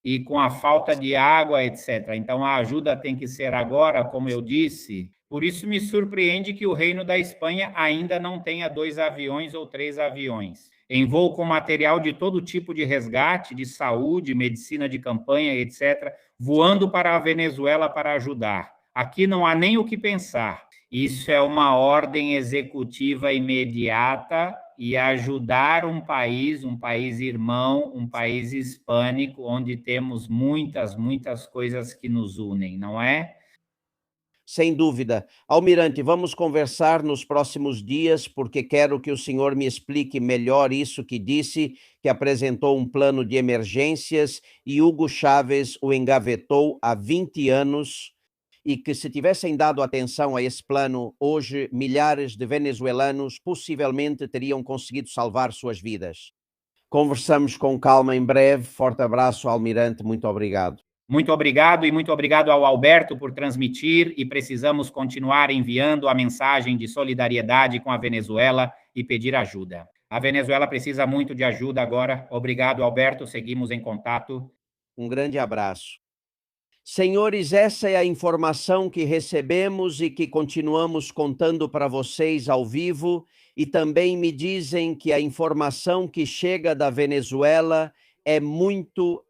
[SPEAKER 6] E com a falta de água, etc. Então, a ajuda tem que ser agora, como eu disse. Por isso, me surpreende que o Reino da Espanha ainda não tenha 2 aviões ou 3 aviões em voo com material de todo tipo de resgate, de saúde, medicina de campanha, etc., voando para a Venezuela para ajudar. Aqui não há nem o que pensar. Isso é uma ordem executiva imediata e ajudar um país irmão, um país hispânico, onde temos muitas coisas que nos unem, não é?
[SPEAKER 1] Sem dúvida. Almirante, vamos conversar nos próximos dias, porque quero que o senhor me explique melhor isso que disse, que apresentou um plano de emergências e Hugo Chávez o engavetou há 20 anos e que, se tivessem dado atenção a esse plano, hoje milhares de venezuelanos possivelmente teriam conseguido salvar suas vidas. Conversamos com calma em breve. Forte abraço, Almirante. Muito obrigado.
[SPEAKER 6] Muito obrigado e muito obrigado ao Alberto por transmitir, e precisamos continuar enviando a mensagem de solidariedade com a Venezuela e pedir ajuda. A Venezuela precisa muito de ajuda agora. Obrigado, Alberto. Seguimos em contato.
[SPEAKER 1] Um grande abraço. Senhores, essa é a informação que recebemos e que continuamos contando para vocês ao vivo, e também me dizem que a informação que chega da Venezuela é muito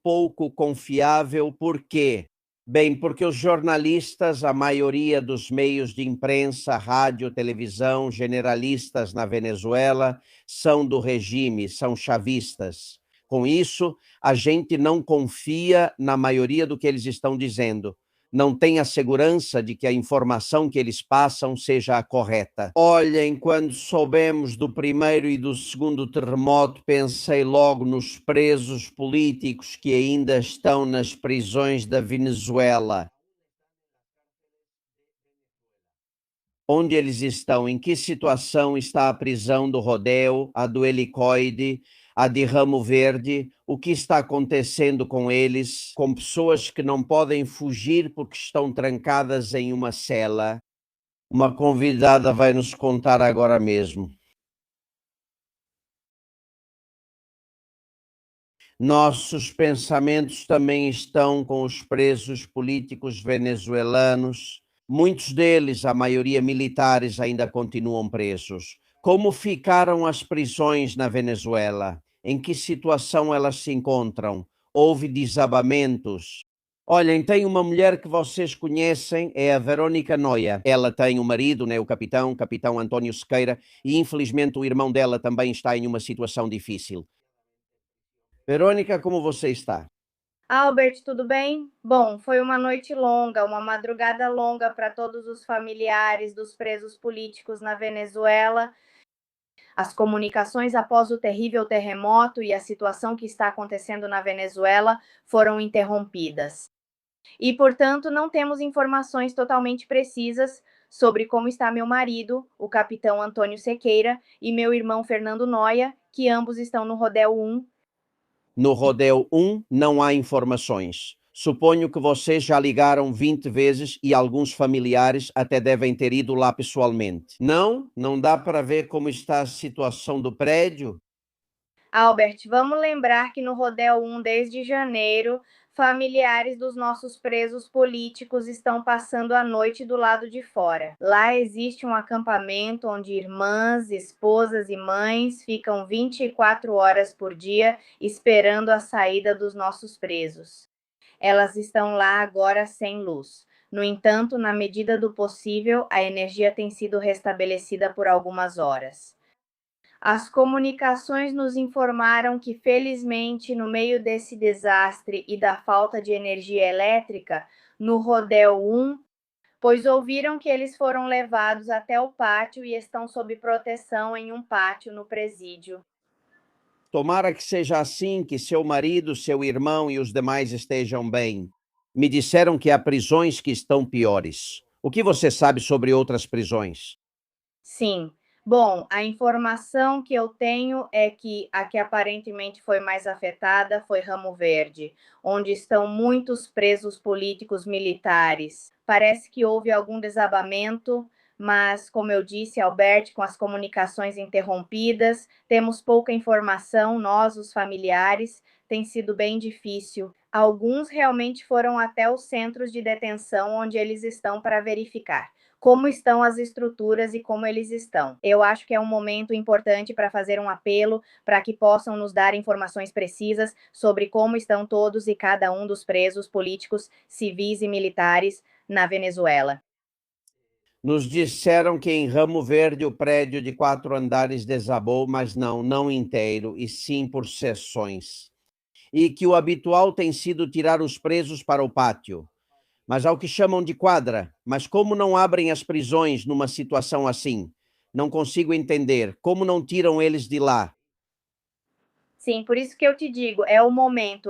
[SPEAKER 1] pouco confiável. Por quê? Bem, porque os jornalistas, a maioria dos meios de imprensa, rádio, televisão, generalistas na Venezuela, são do regime, são chavistas. Com isso, a gente não confia na maioria do que eles estão dizendo. Não tem a segurança de que a informação que eles passam seja a correta. Olhem, quando soubemos do primeiro e do segundo terremoto, pensei logo nos presos políticos que ainda estão nas prisões da Venezuela. Onde eles estão? Em que situação está a prisão do Rodeo, a do Helicoide, a de Ramo Verde? O que está acontecendo com eles, com pessoas que não podem fugir porque estão trancadas em uma cela? Uma convidada vai nos contar agora mesmo. Nossos pensamentos também estão com os presos políticos venezuelanos Muitos deles, a maioria militares, ainda continuam presos. Como ficaram as prisões na Venezuela? Em que situação elas se encontram? Houve desabamentos? Olhem, tem uma mulher que vocês conhecem, é a Verônica Noia. Ela tem um marido, né, o capitão António Sequeira, e infelizmente o irmão dela também está em uma situação difícil. Verônica, como você está?
[SPEAKER 7] Albert, tudo bem? Bom, foi uma noite longa, uma madrugada longa para todos os familiares dos presos políticos na Venezuela. As comunicações após o terrível terremoto e a situação que está acontecendo na Venezuela foram interrompidas. E, portanto, não temos informações totalmente precisas sobre como está meu marido, o capitão Antônio Sequeira, e meu irmão Fernando Noia, que ambos estão no Rodel 1.
[SPEAKER 1] No Rodel 1 não há informações. Suponho que vocês já ligaram 20 vezes e alguns familiares até devem ter ido lá pessoalmente. Não? Não dá para ver como está a situação do prédio?
[SPEAKER 7] Albert, vamos lembrar que no Rodel 1, desde janeiro, familiares dos nossos presos políticos estão passando a noite do lado de fora. Lá existe um acampamento onde irmãs, esposas e mães ficam 24 horas por dia esperando a saída dos nossos presos. Elas estão lá agora sem luz. No entanto, na medida do possível, a energia tem sido restabelecida por algumas horas. As comunicações nos informaram que, felizmente, no meio desse desastre e da falta de energia elétrica, no Rodel 1, pois ouviram que eles foram levados até o pátio e estão sob proteção em um pátio no presídio.
[SPEAKER 1] Tomara que seja assim, que seu marido, seu irmão e os demais estejam bem. Me disseram que há prisões que estão piores. O que você sabe sobre outras prisões?
[SPEAKER 7] Sim. Bom, a informação que eu tenho é que a que aparentemente foi mais afetada foi Ramo Verde, onde estão muitos presos políticos militares. Parece que houve algum desabamento, mas, como eu disse, Albert, com as comunicações interrompidas, temos pouca informação, nós, os familiares, tem sido bem difícil. Alguns realmente foram até os centros de detenção onde eles estão para verificar como estão as estruturas e como eles estão. Eu acho que é um momento importante para fazer um apelo para que possam nos dar informações precisas sobre como estão todos e cada um dos presos políticos, civis e militares na Venezuela.
[SPEAKER 1] Nos disseram que em Ramo Verde o prédio de 4 andares desabou, mas não inteiro, e sim por seções. E que o habitual tem sido tirar os presos para o pátio. Mas ao que chamam de quadra. Mas como não abrem as prisões numa situação assim? Não consigo entender. Como não tiram eles de lá?
[SPEAKER 7] Sim, por isso que eu te digo, é o momento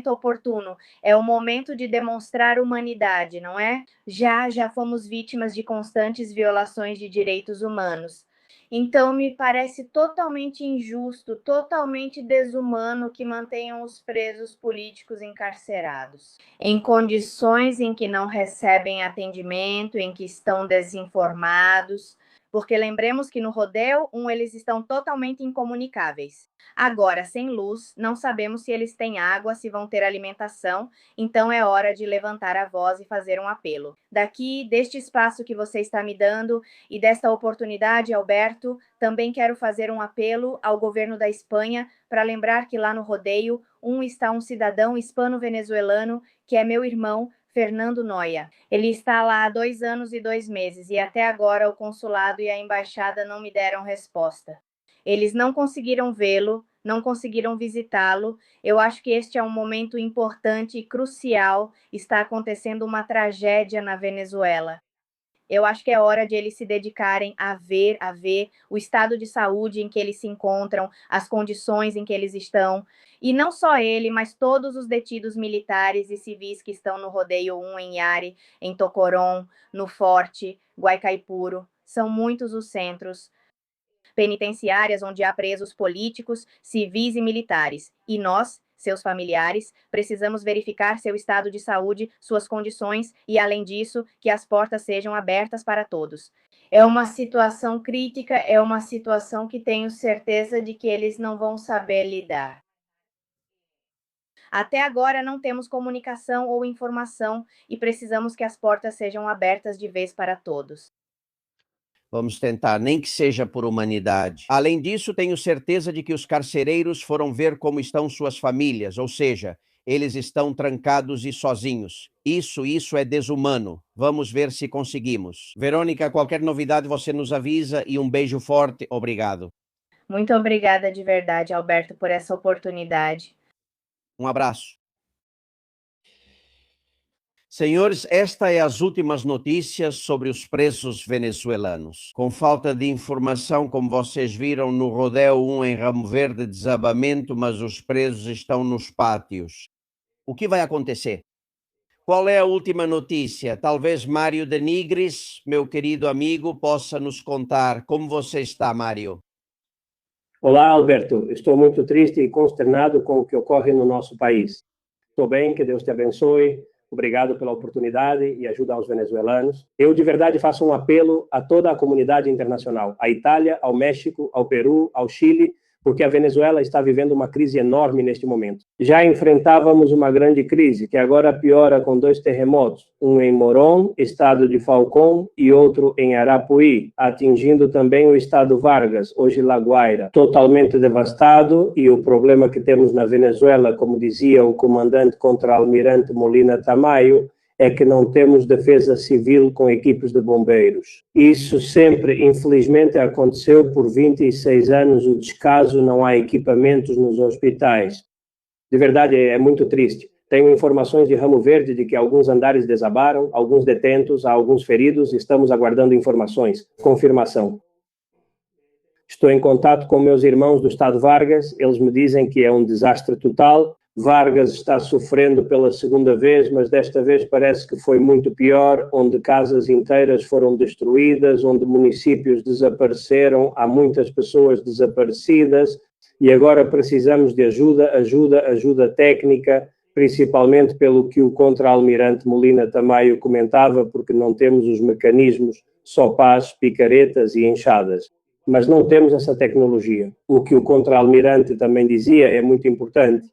[SPEAKER 7] oportuno, é o momento de demonstrar humanidade, não é? Já fomos vítimas de constantes violações de direitos humanos. Então, me parece totalmente injusto, totalmente desumano que mantenham os presos políticos encarcerados, em condições em que não recebem atendimento, em que estão desinformados, porque lembremos que no Rodel 1 eles estão totalmente incomunicáveis. Agora, sem luz, não sabemos se eles têm água, se vão ter alimentação, então é hora de levantar a voz e fazer um apelo. Daqui, deste espaço que você está me dando e desta oportunidade, Alberto, também quero fazer um apelo ao governo da Espanha para lembrar que lá no Rodeio está um cidadão hispano-venezuelano que é meu irmão, Fernando Noia. Ele está lá há 2 anos e 2 meses e até agora o consulado e a embaixada não me deram resposta. Eles não conseguiram vê-lo, não conseguiram visitá-lo. Eu acho que este é um momento importante e crucial. Está acontecendo uma tragédia na Venezuela. Eu acho que é hora de eles se dedicarem a ver o estado de saúde em que eles se encontram, as condições em que eles estão. E não só ele, mas todos os detidos militares e civis que estão no Rodeio 1 em Yari, em Tocorón, no Forte, Guaicaipuro. São muitos os centros penitenciárias onde há presos políticos, civis e militares. E nós, seus familiares, precisamos verificar seu estado de saúde, suas condições e, além disso, que as portas sejam abertas para todos. É uma situação crítica, é uma situação que tenho certeza de que eles não vão saber lidar. Até agora não temos comunicação ou informação e precisamos que as portas sejam abertas de vez para todos.
[SPEAKER 1] Vamos tentar, nem que seja por humanidade. Além disso, tenho certeza de que os carcereiros foram ver como estão suas famílias, ou seja, eles estão trancados e sozinhos. Isso é desumano. Vamos ver se conseguimos. Verônica, qualquer novidade você nos avisa e um beijo forte. Obrigado.
[SPEAKER 7] Muito obrigada de verdade, Alberto, por essa oportunidade.
[SPEAKER 1] Um abraço. Senhores, esta é as últimas notícias sobre os presos venezuelanos. Com falta de informação, como vocês viram, no Rodéu 1 em Ramo Verde, desabamento, mas os presos estão nos pátios. O que vai acontecer? Qual é a última notícia? Talvez Mário de Nigris, meu querido amigo, possa nos contar. Como você está, Mário?
[SPEAKER 8] Olá, Alberto. Estou muito triste e consternado com o que ocorre no nosso país. Estou bem, que Deus te abençoe. Obrigado pela oportunidade e ajuda aos venezuelanos. Eu, de verdade, faço um apelo a toda a comunidade internacional, à Itália, ao México, ao Peru, ao Chile, porque a Venezuela está vivendo uma crise enorme neste momento. Já enfrentávamos uma grande crise, que agora piora com 2 terremotos, um em Morón, estado de Falcón, e outro em Arapuí, atingindo também o estado Vargas, hoje La Guaira, totalmente devastado, e o problema que temos na Venezuela, como dizia o comandante contra-almirante Molina Tamayo, é que não temos defesa civil com equipes de bombeiros. Isso sempre, infelizmente, aconteceu por 26 anos, o descaso, não há equipamentos nos hospitais. De verdade, é muito triste. Tenho informações de Ramo Verde de que alguns andares desabaram, alguns detentos, há alguns feridos, estamos aguardando informações, confirmação. Estou em contato com meus irmãos do estado Vargas, eles me dizem que é um desastre total. Vargas está sofrendo pela segunda vez, mas desta vez parece que foi muito pior, onde casas inteiras foram destruídas, onde municípios desapareceram, há muitas pessoas desaparecidas e agora precisamos de ajuda técnica, principalmente pelo que o contra-almirante Molina Tamayo comentava, porque não temos os mecanismos, só pás, picaretas e enxadas. Mas não temos essa tecnologia. O que o contra-almirante também dizia é muito importante.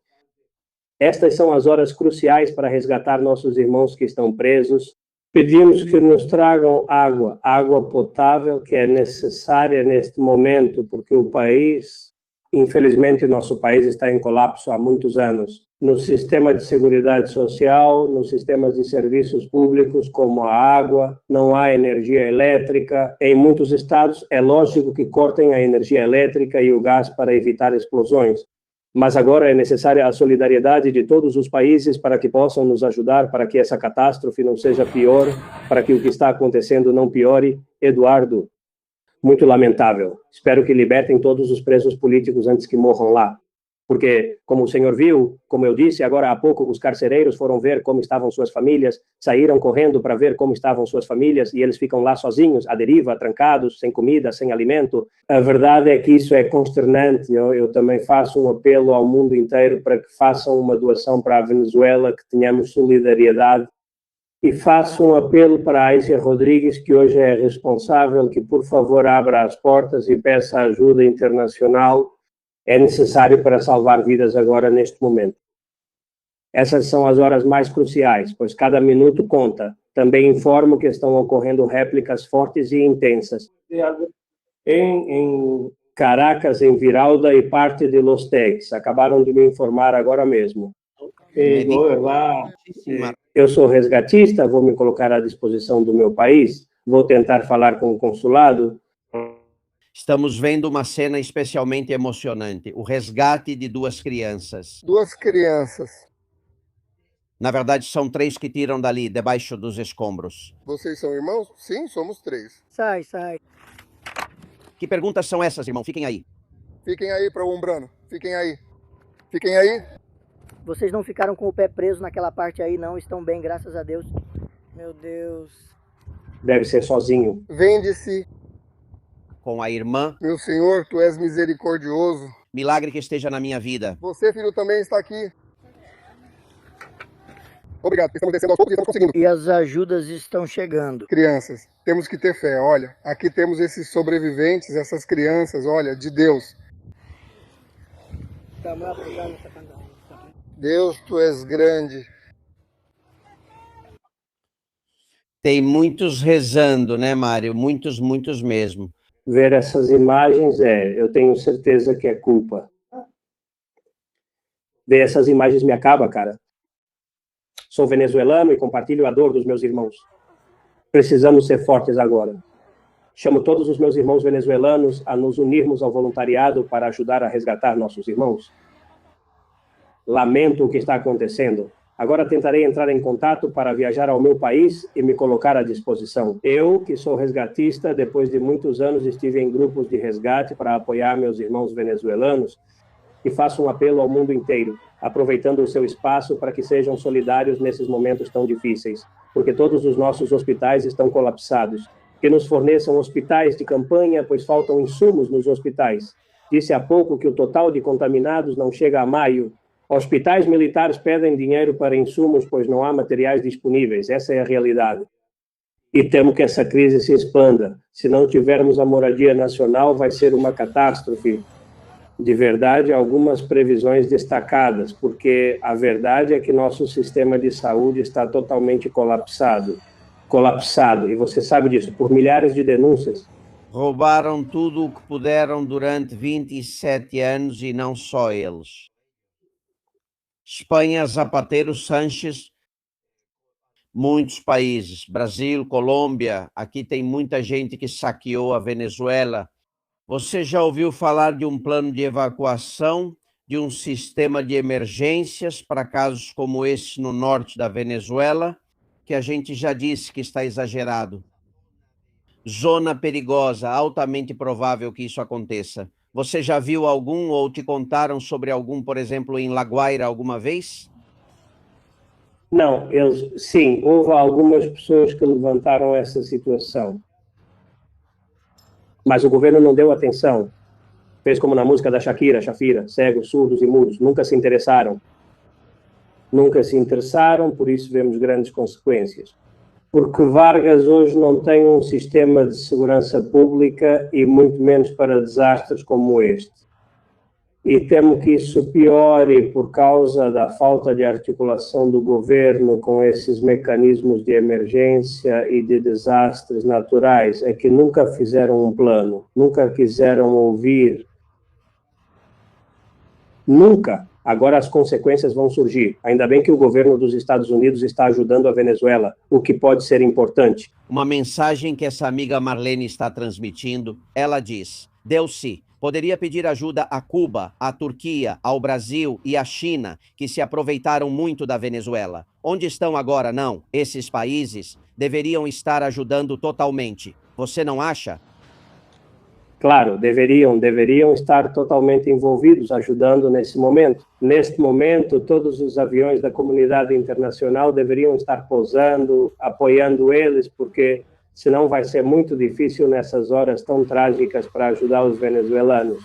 [SPEAKER 8] Estas são as horas cruciais para resgatar nossos irmãos que estão presos. Pedimos que nos tragam água potável, que é necessária neste momento, porque o país, infelizmente, nosso país está em colapso há muitos anos. No sistema de seguridade social, nos sistemas de serviços públicos, como a água, não há energia elétrica. Em muitos estados, é lógico que cortem a energia elétrica e o gás para evitar explosões. Mas agora é necessária a solidariedade de todos os países para que possam nos ajudar, para que essa catástrofe não seja pior, para que o que está acontecendo não piore. Eduardo, muito lamentável. Espero que libertem todos os presos políticos antes que morram lá. Porque, como o senhor viu, como eu disse agora há pouco, os carcereiros foram ver como estavam suas famílias, saíram correndo para ver como estavam suas famílias e eles ficam lá sozinhos, à deriva, trancados, sem comida, sem alimento. A verdade é que isso é consternante. Eu também faço um apelo ao mundo inteiro para que façam uma doação para a Venezuela, que tenhamos solidariedade. E faço um apelo para a Aisha Rodrigues, que hoje é responsável, que por favor abra as portas e peça ajuda internacional. É necessário para salvar vidas agora, neste momento. Essas são as horas mais cruciais, pois cada minuto conta. Também informo que estão ocorrendo réplicas fortes e intensas em Caracas, em Viralda e parte de Los Teques. Acabaram de me informar agora mesmo. Eu sou resgatista, vou me colocar à disposição do meu país, vou tentar falar com o consulado.
[SPEAKER 1] Estamos vendo uma cena especialmente emocionante, o resgate de 2 crianças.
[SPEAKER 9] 2 crianças.
[SPEAKER 1] Na verdade, são 3 que tiram dali, debaixo dos escombros.
[SPEAKER 9] Vocês são irmãos? Sim, somos 3.
[SPEAKER 10] Sai.
[SPEAKER 1] Que perguntas são essas, irmão? Fiquem aí.
[SPEAKER 9] Fiquem aí para o Umbrano. Fiquem aí. Fiquem aí.
[SPEAKER 10] Vocês não ficaram com o pé preso naquela parte aí, não? Estão bem, graças a Deus. Meu Deus.
[SPEAKER 8] Deve ser sozinho.
[SPEAKER 9] Vende-se.
[SPEAKER 1] Com a irmã.
[SPEAKER 9] Meu Senhor, Tu és misericordioso.
[SPEAKER 1] Milagre que esteja na minha vida.
[SPEAKER 9] Você, filho, também está aqui. Obrigado, estamos descendo aos poucos e estamos conseguindo.
[SPEAKER 10] E as ajudas estão chegando.
[SPEAKER 9] Crianças, temos que ter fé. Olha, aqui temos esses sobreviventes, essas crianças, olha, de Deus. Deus, tu és grande.
[SPEAKER 1] Tem muitos rezando, né, Mário? Muitos, muitos mesmo.
[SPEAKER 8] Ver essas imagens, eu tenho certeza que é culpa. Ver essas imagens me acaba, cara. Sou venezuelano e compartilho a dor dos meus irmãos. Precisamos ser fortes agora. Chamo todos os meus irmãos venezuelanos a nos unirmos ao voluntariado para ajudar a resgatar nossos irmãos. Lamento o que está acontecendo. Agora tentarei entrar em contato para viajar ao meu país e me colocar à disposição. Eu, que sou resgatista, depois de muitos anos estive em grupos de resgate para apoiar meus irmãos venezuelanos e faço um apelo ao mundo inteiro, aproveitando o seu espaço para que sejam solidários nesses momentos tão difíceis, porque todos os nossos hospitais estão colapsados. Que nos forneçam hospitais de campanha, pois faltam insumos nos hospitais. Disse há pouco que o total de contaminados não chega a maio. Hospitais militares pedem dinheiro para insumos, pois não há materiais disponíveis. Essa é a realidade. E temo que essa crise se expanda. Se não tivermos a moradia nacional, vai ser uma catástrofe. De verdade, algumas previsões destacadas, porque a verdade é que nosso sistema de saúde está totalmente colapsado. E você sabe disso, por milhares de denúncias.
[SPEAKER 1] Roubaram tudo o que puderam durante 27 anos e não só eles. Espanha, Zapatero, Sánchez, muitos países, Brasil, Colômbia, aqui tem muita gente que saqueou a Venezuela. Você já ouviu falar de um plano de evacuação, de um sistema de emergências para casos como esse no norte da Venezuela, que a gente já disse que está exagerado? Zona perigosa, altamente provável que isso aconteça. Você já viu algum ou te contaram sobre algum, por exemplo, em La Guaira alguma vez?
[SPEAKER 8] Não, sim, houve algumas pessoas que levantaram essa situação. Mas o governo não deu atenção. Fez como na música da Shakira, cegos, surdos e mudos, nunca se interessaram. Por isso vemos grandes consequências. Porque Vargas hoje não tem um sistema de segurança pública e muito menos para desastres como este. E temo que isso piore por causa da falta de articulação do governo com esses mecanismos de emergência e de desastres naturais. É que nunca fizeram um plano, nunca quiseram ouvir. Nunca. Agora as consequências vão surgir. Ainda bem que o governo dos Estados Unidos está ajudando a Venezuela, o que pode ser importante.
[SPEAKER 1] Uma mensagem que essa amiga Marlene está transmitindo, ela diz: Delcy, poderia pedir ajuda a Cuba, à Turquia, ao Brasil e à China, que se aproveitaram muito da Venezuela. Onde estão agora, não? Esses países deveriam estar ajudando totalmente. Você não acha?
[SPEAKER 8] Claro, deveriam estar totalmente envolvidos, ajudando nesse momento. Neste momento, todos os aviões da comunidade internacional deveriam estar pousando, apoiando eles, porque senão vai ser muito difícil nessas horas tão trágicas para ajudar os venezuelanos.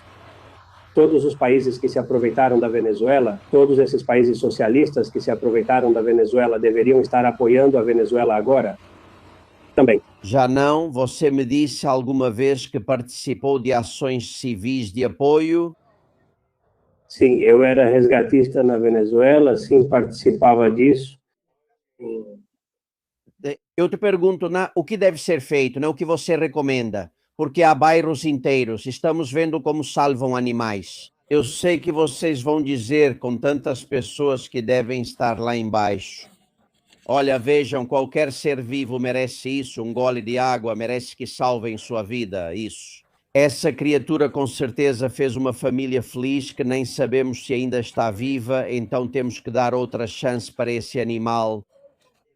[SPEAKER 8] Todos os países que se aproveitaram da Venezuela, todos esses países socialistas que se aproveitaram da Venezuela deveriam estar apoiando a Venezuela agora. Também.
[SPEAKER 1] Já não? Você me disse alguma vez que participou de ações civis de apoio?
[SPEAKER 8] Sim, eu era resgatista na Venezuela, sim, participava disso.
[SPEAKER 1] Eu te pergunto, o que deve ser feito, o que você recomenda? Porque há bairros inteiros, estamos vendo como salvam animais. Eu sei que vocês vão dizer, com tantas pessoas que devem estar lá embaixo, olha, vejam, qualquer ser vivo merece isso, um gole de água, merece que salvem sua vida, isso. Essa criatura com certeza fez uma família feliz que nem sabemos se ainda está viva, então temos que dar outra chance para esse animal.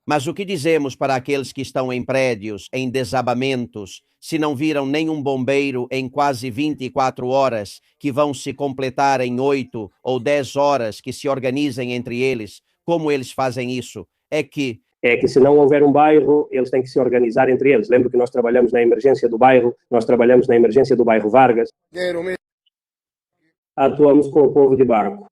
[SPEAKER 1] Mas o que dizemos para aqueles que estão em prédios, em desabamentos, se não viram nenhum bombeiro em quase 24 horas, que vão se completar em 8 ou 10 horas, que se organizem entre eles? Como eles fazem isso? É que
[SPEAKER 8] se não houver um bairro, eles têm que se organizar entre eles. Lembro que nós trabalhamos na emergência do bairro, nós trabalhamos na emergência do bairro Vargas. Atuamos com o povo de barco.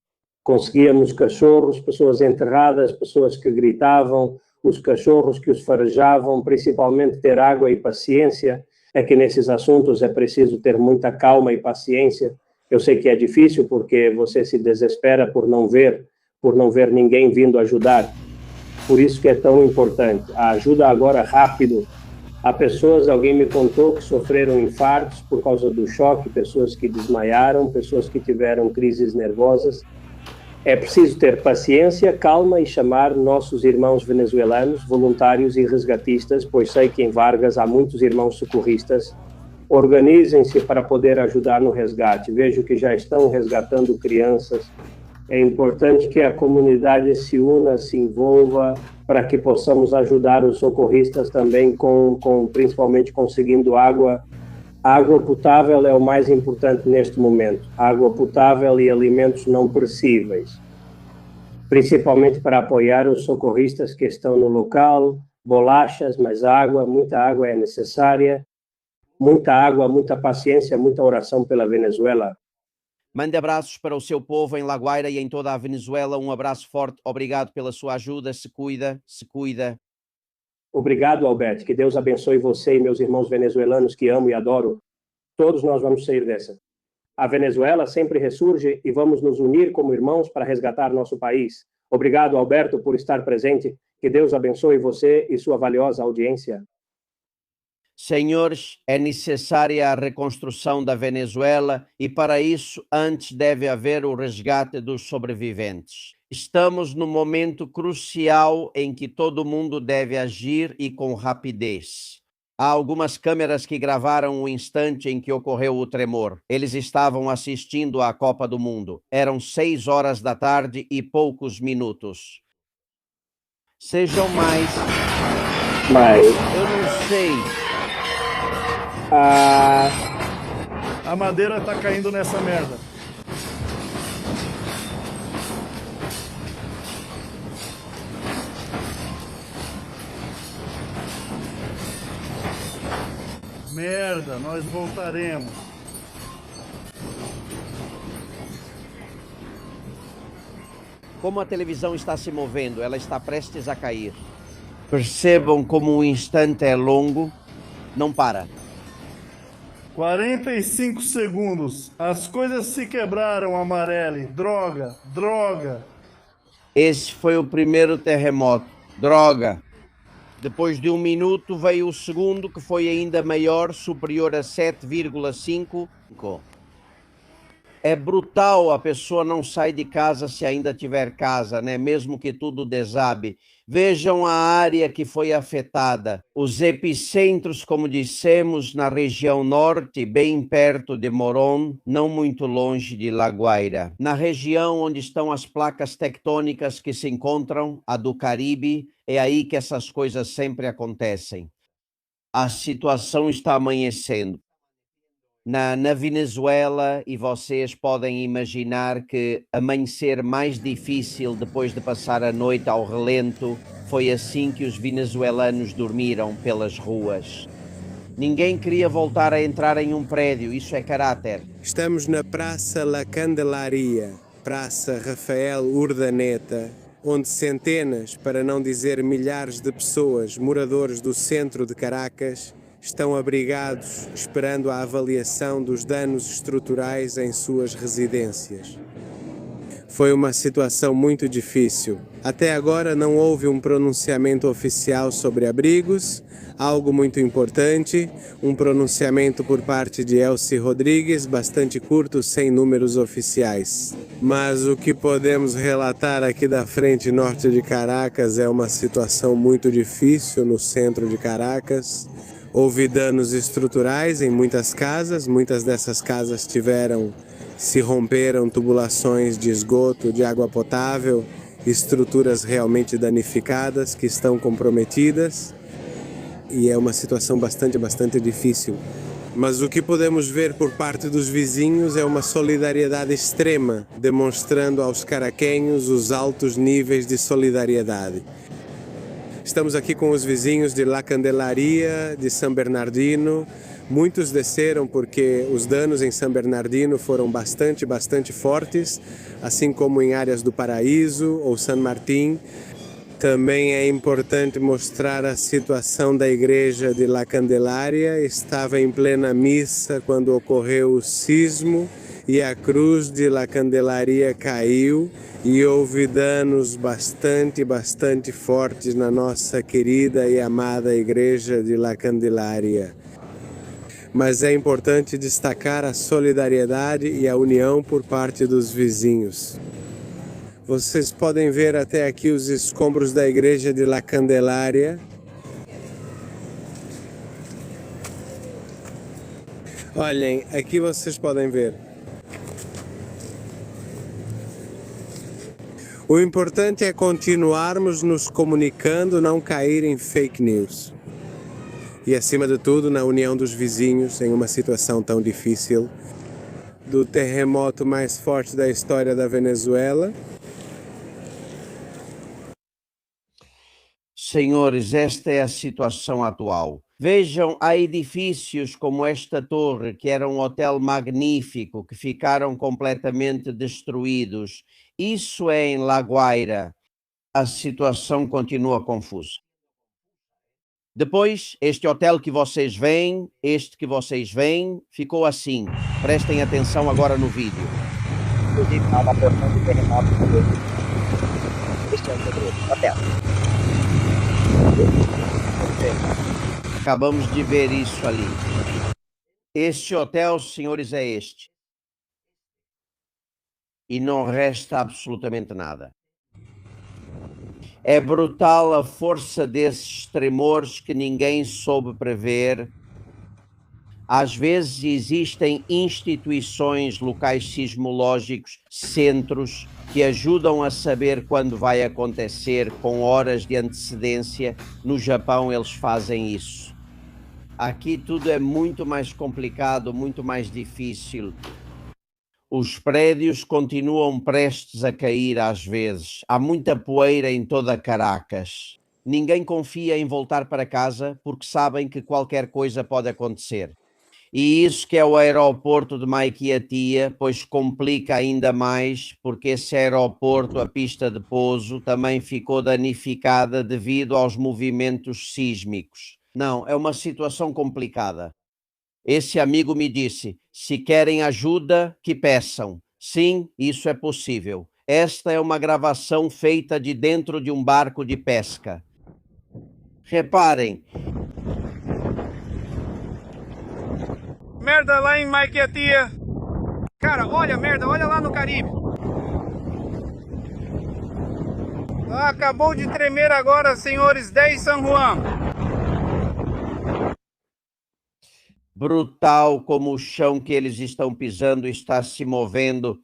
[SPEAKER 8] Conseguíamos cachorros, pessoas enterradas, pessoas que gritavam, os cachorros que os farejavam, principalmente ter água e paciência. É que nesses assuntos é preciso ter muita calma e paciência. Eu sei que é difícil porque você se desespera por não ver por não ver ninguém vindo ajudar. Por isso que é tão importante. A ajuda agora rápido. Há pessoas, alguém me contou, que sofreram infartos por causa do choque, pessoas que desmaiaram, pessoas que tiveram crises nervosas. É preciso ter paciência, calma e chamar nossos irmãos venezuelanos, voluntários e resgatistas, pois sei que em Vargas há muitos irmãos socorristas. Organizem-se para poder ajudar no resgate. Vejo que já estão resgatando crianças. É importante que a comunidade se una, se envolva, para que possamos ajudar os socorristas também, principalmente conseguindo água. A água potável é o mais importante neste momento. Água potável e alimentos não perecíveis. Principalmente para apoiar os socorristas que estão no local. Bolachas, mas muita água é necessária. Muita água, muita paciência, muita oração pela Venezuela.
[SPEAKER 1] Mande abraços para o seu povo em La Guaira e em toda a Venezuela. Um abraço forte. Obrigado pela sua ajuda. Se cuida, se cuida.
[SPEAKER 8] Obrigado, Alberto. Que Deus abençoe você e meus irmãos venezuelanos que amo e adoro. Todos nós vamos sair dessa. A Venezuela sempre ressurge e vamos nos unir como irmãos para resgatar nosso país. Obrigado, Alberto, por estar presente. Que Deus abençoe você e sua valiosa audiência.
[SPEAKER 1] Senhores, é necessária a reconstrução da Venezuela e, para isso, antes deve haver o resgate dos sobreviventes. Estamos num momento crucial em que todo mundo deve agir e com rapidez. Há algumas câmeras que gravaram o instante em que ocorreu o tremor. Eles estavam assistindo à Copa do Mundo. Eram 6 horas da tarde e poucos minutos. Sejam mais... Eu não sei...
[SPEAKER 11] A madeira tá caindo nessa merda. Merda, nós voltaremos.
[SPEAKER 1] Como a televisão está se movendo, ela está prestes a cair. Percebam como o instante é longo. Não para.
[SPEAKER 11] 45 segundos. As coisas se quebraram, Amarelli. Droga, droga.
[SPEAKER 1] Esse foi o primeiro terremoto. Droga. Depois de 1 minuto veio o segundo, que foi ainda maior, superior a 7,5. É brutal, a pessoa não sai de casa se ainda tiver casa, né? Mesmo que tudo desabe. Vejam a área que foi afetada. Os epicentros, como dissemos, na região norte, bem perto de Morón, não muito longe de La Guaira. Na região onde estão as placas tectônicas que se encontram, a do Caribe, é aí que essas coisas sempre acontecem. A situação está amanhecendo. Na Venezuela, e vocês podem imaginar que amanhecer mais difícil depois de passar a noite ao relento, foi assim que os venezuelanos dormiram pelas ruas. Ninguém queria voltar a entrar em um prédio, isso é caráter.
[SPEAKER 12] Estamos na Praça La Candelaria, Praça Rafael Urdaneta, onde centenas, para não dizer milhares de pessoas, moradores do centro de Caracas, estão abrigados esperando a avaliação dos danos estruturais em suas residências. Foi uma situação muito difícil. Até agora não houve um pronunciamento oficial sobre abrigos, algo muito importante, um pronunciamento por parte de Elci Rodrigues, bastante curto, sem números oficiais. Mas o que podemos relatar aqui da frente norte de Caracas é uma situação muito difícil no centro de Caracas. Houve danos estruturais em muitas casas, muitas dessas casas se romperam tubulações de esgoto, de água potável, estruturas realmente danificadas que estão comprometidas e é uma situação bastante difícil. Mas o que podemos ver por parte dos vizinhos é uma solidariedade extrema, demonstrando aos caraquenhos os altos níveis de solidariedade. Estamos aqui com os vizinhos de La Candelaria, de San Bernardino. Muitos desceram porque os danos em San Bernardino foram bastante fortes, assim como em áreas do Paraíso ou San Martín. Também é importante mostrar a situação da igreja de La Candelaria. Estava em plena missa quando ocorreu o sismo e a cruz de La Candelaria caiu e houve danos bastante fortes na nossa querida e amada igreja de La Candelaria. Mas é importante destacar a solidariedade e a união por parte dos vizinhos. Vocês podem ver até aqui os escombros da igreja de La Candelaria. Olhem, aqui vocês podem ver. O importante é continuarmos nos comunicando, não cair em fake news. E acima de tudo, na união dos vizinhos em uma situação tão difícil, do terremoto mais forte da história da Venezuela.
[SPEAKER 1] Senhores, esta é a situação atual. Vejam, há edifícios como esta torre, que era um hotel magnífico, que ficaram completamente destruídos. Isso é em La Guaira. A situação continua confusa. Depois, este hotel que vocês veem, ficou assim. Prestem atenção agora no vídeo.
[SPEAKER 10] Inclusive, há uma porção de terremoto. Este é o segredo. Hotel.
[SPEAKER 1] Acabamos de ver isso ali. Este hotel, senhores, é este. E não resta absolutamente nada. É brutal a força desses tremores que ninguém soube prever. Às vezes existem instituições, locais sismológicos, centros, que ajudam a saber quando vai acontecer com horas de antecedência. No Japão eles fazem isso. Aqui tudo é muito mais complicado, muito mais difícil. Os prédios continuam prestes a cair às vezes. Há muita poeira em toda Caracas. Ninguém confia em voltar para casa porque sabem que qualquer coisa pode acontecer. E isso que é o aeroporto de Maiquetía, pois complica ainda mais, porque esse aeroporto, a pista de pouso, também ficou danificada devido aos movimentos sísmicos. Não, é uma situação complicada. Esse amigo me disse, se querem ajuda, que peçam. Sim, isso é possível. Esta é uma gravação feita de dentro de um barco de pesca. Reparem.
[SPEAKER 2] Merda lá em Maiquetía. Cara, olha merda, olha lá no Caribe. Acabou de tremer agora, senhores, 10 San Juan.
[SPEAKER 1] Brutal como o chão que eles estão pisando está se movendo.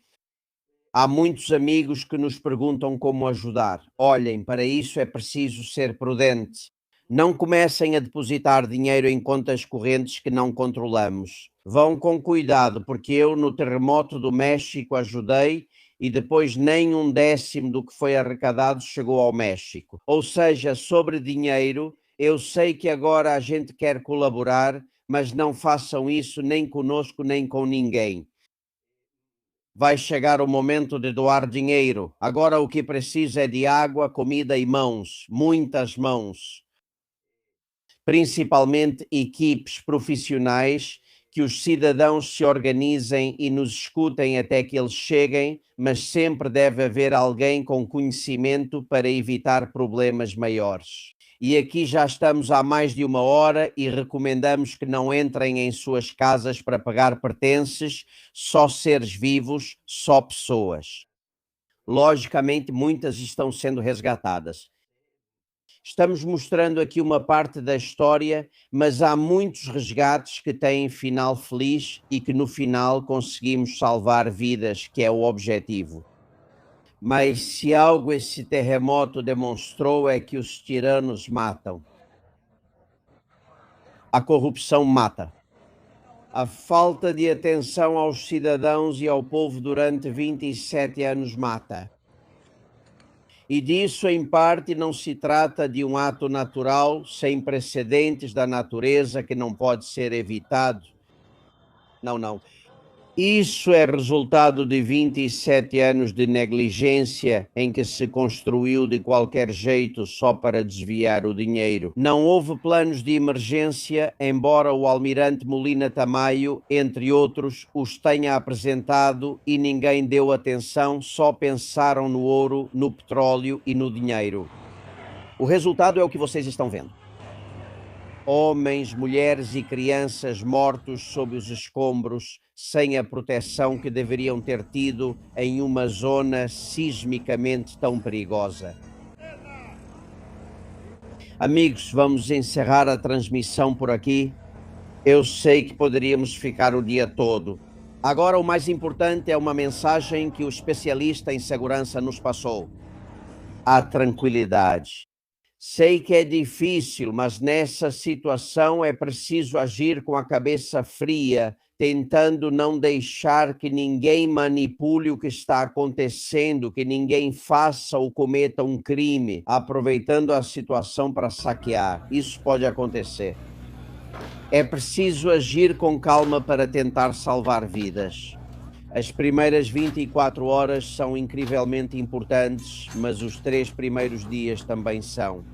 [SPEAKER 1] Há muitos amigos que nos perguntam como ajudar. Olhem, para isso é preciso ser prudente. Não comecem a depositar dinheiro em contas correntes que não controlamos. Vão com cuidado, porque eu no terremoto do México ajudei e depois nem 1/10 do que foi arrecadado chegou ao México. Ou seja, sobre dinheiro, eu sei que agora a gente quer colaborar, mas não façam isso nem conosco nem com ninguém. Vai chegar o momento de doar dinheiro. Agora o que precisa é de água, comida e mãos, muitas mãos. Principalmente equipes profissionais, que os cidadãos se organizem e nos escutem até que eles cheguem, mas sempre deve haver alguém com conhecimento para evitar problemas maiores. E aqui já estamos há mais de 1 hora e recomendamos que não entrem em suas casas para pagar pertences, só seres vivos, só pessoas. Logicamente, muitas estão sendo resgatadas. Estamos mostrando aqui uma parte da história, mas há muitos resgates que têm final feliz e que no final conseguimos salvar vidas, que é o objetivo. Mas se algo esse terremoto demonstrou é que os tiranos matam. A corrupção mata. A falta de atenção aos cidadãos e ao povo durante 27 anos mata. E disso, em parte, não se trata de um ato natural, sem precedentes da natureza, que não pode ser evitado. Não, não. Isso é resultado de 27 anos de negligência em que se construiu de qualquer jeito só para desviar o dinheiro. Não houve planos de emergência, embora o almirante Molina Tamayo, entre outros, os tenha apresentado e ninguém deu atenção, só pensaram no ouro, no petróleo e no dinheiro. O resultado é o que vocês estão vendo. Homens, mulheres e crianças mortos sob os escombros, sem a proteção que deveriam ter tido em uma zona sismicamente tão perigosa. Amigos, vamos encerrar a transmissão por aqui. Eu sei que poderíamos ficar o dia todo. Agora, o mais importante é uma mensagem que o especialista em segurança nos passou: a tranquilidade. Sei que é difícil, mas nessa situação é preciso agir com a cabeça fria, tentando não deixar que ninguém manipule o que está acontecendo, que ninguém faça ou cometa um crime, aproveitando a situação para saquear. Isso pode acontecer. É preciso agir com calma para tentar salvar vidas. As primeiras 24 horas são incrivelmente importantes, mas os 3 primeiros dias também são.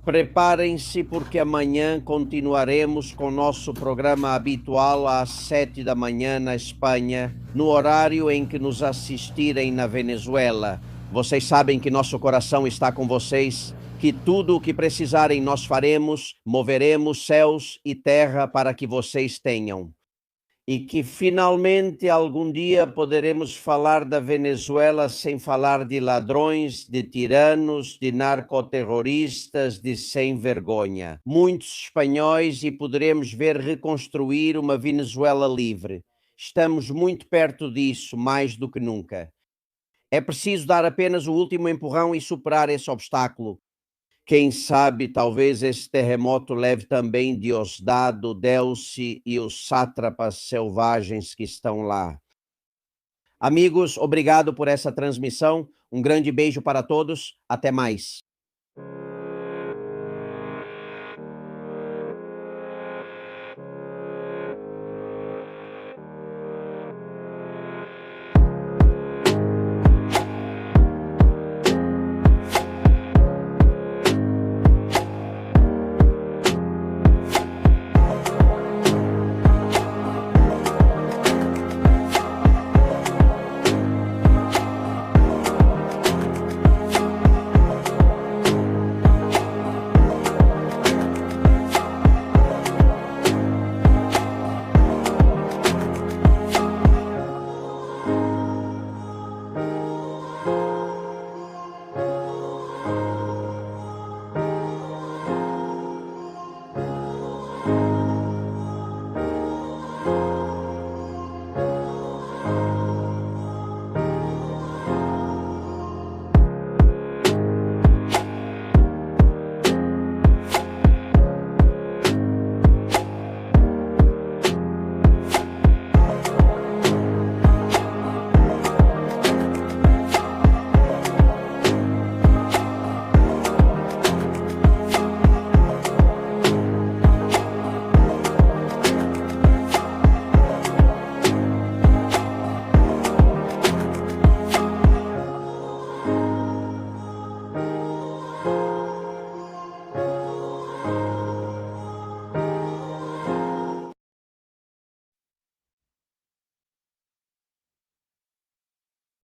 [SPEAKER 1] Preparem-se porque amanhã continuaremos com nosso programa habitual às 7 da manhã na Espanha, no horário em que nos assistirem na Venezuela. Vocês sabem que nosso coração está com vocês, que tudo o que precisarem nós faremos, moveremos céus e terra para que vocês tenham. E que finalmente algum dia poderemos falar da Venezuela sem falar de ladrões, de tiranos, de narcoterroristas, de sem vergonha. Muitos espanhóis e poderemos ver reconstruir uma Venezuela livre. Estamos muito perto disso, mais do que nunca. É preciso dar apenas o último empurrão e superar esse obstáculo. Quem sabe, talvez esse terremoto leve também Diosdado, Delcy e os sátrapas selvagens que estão lá. Amigos, obrigado por essa transmissão. Um grande beijo para todos. Até mais.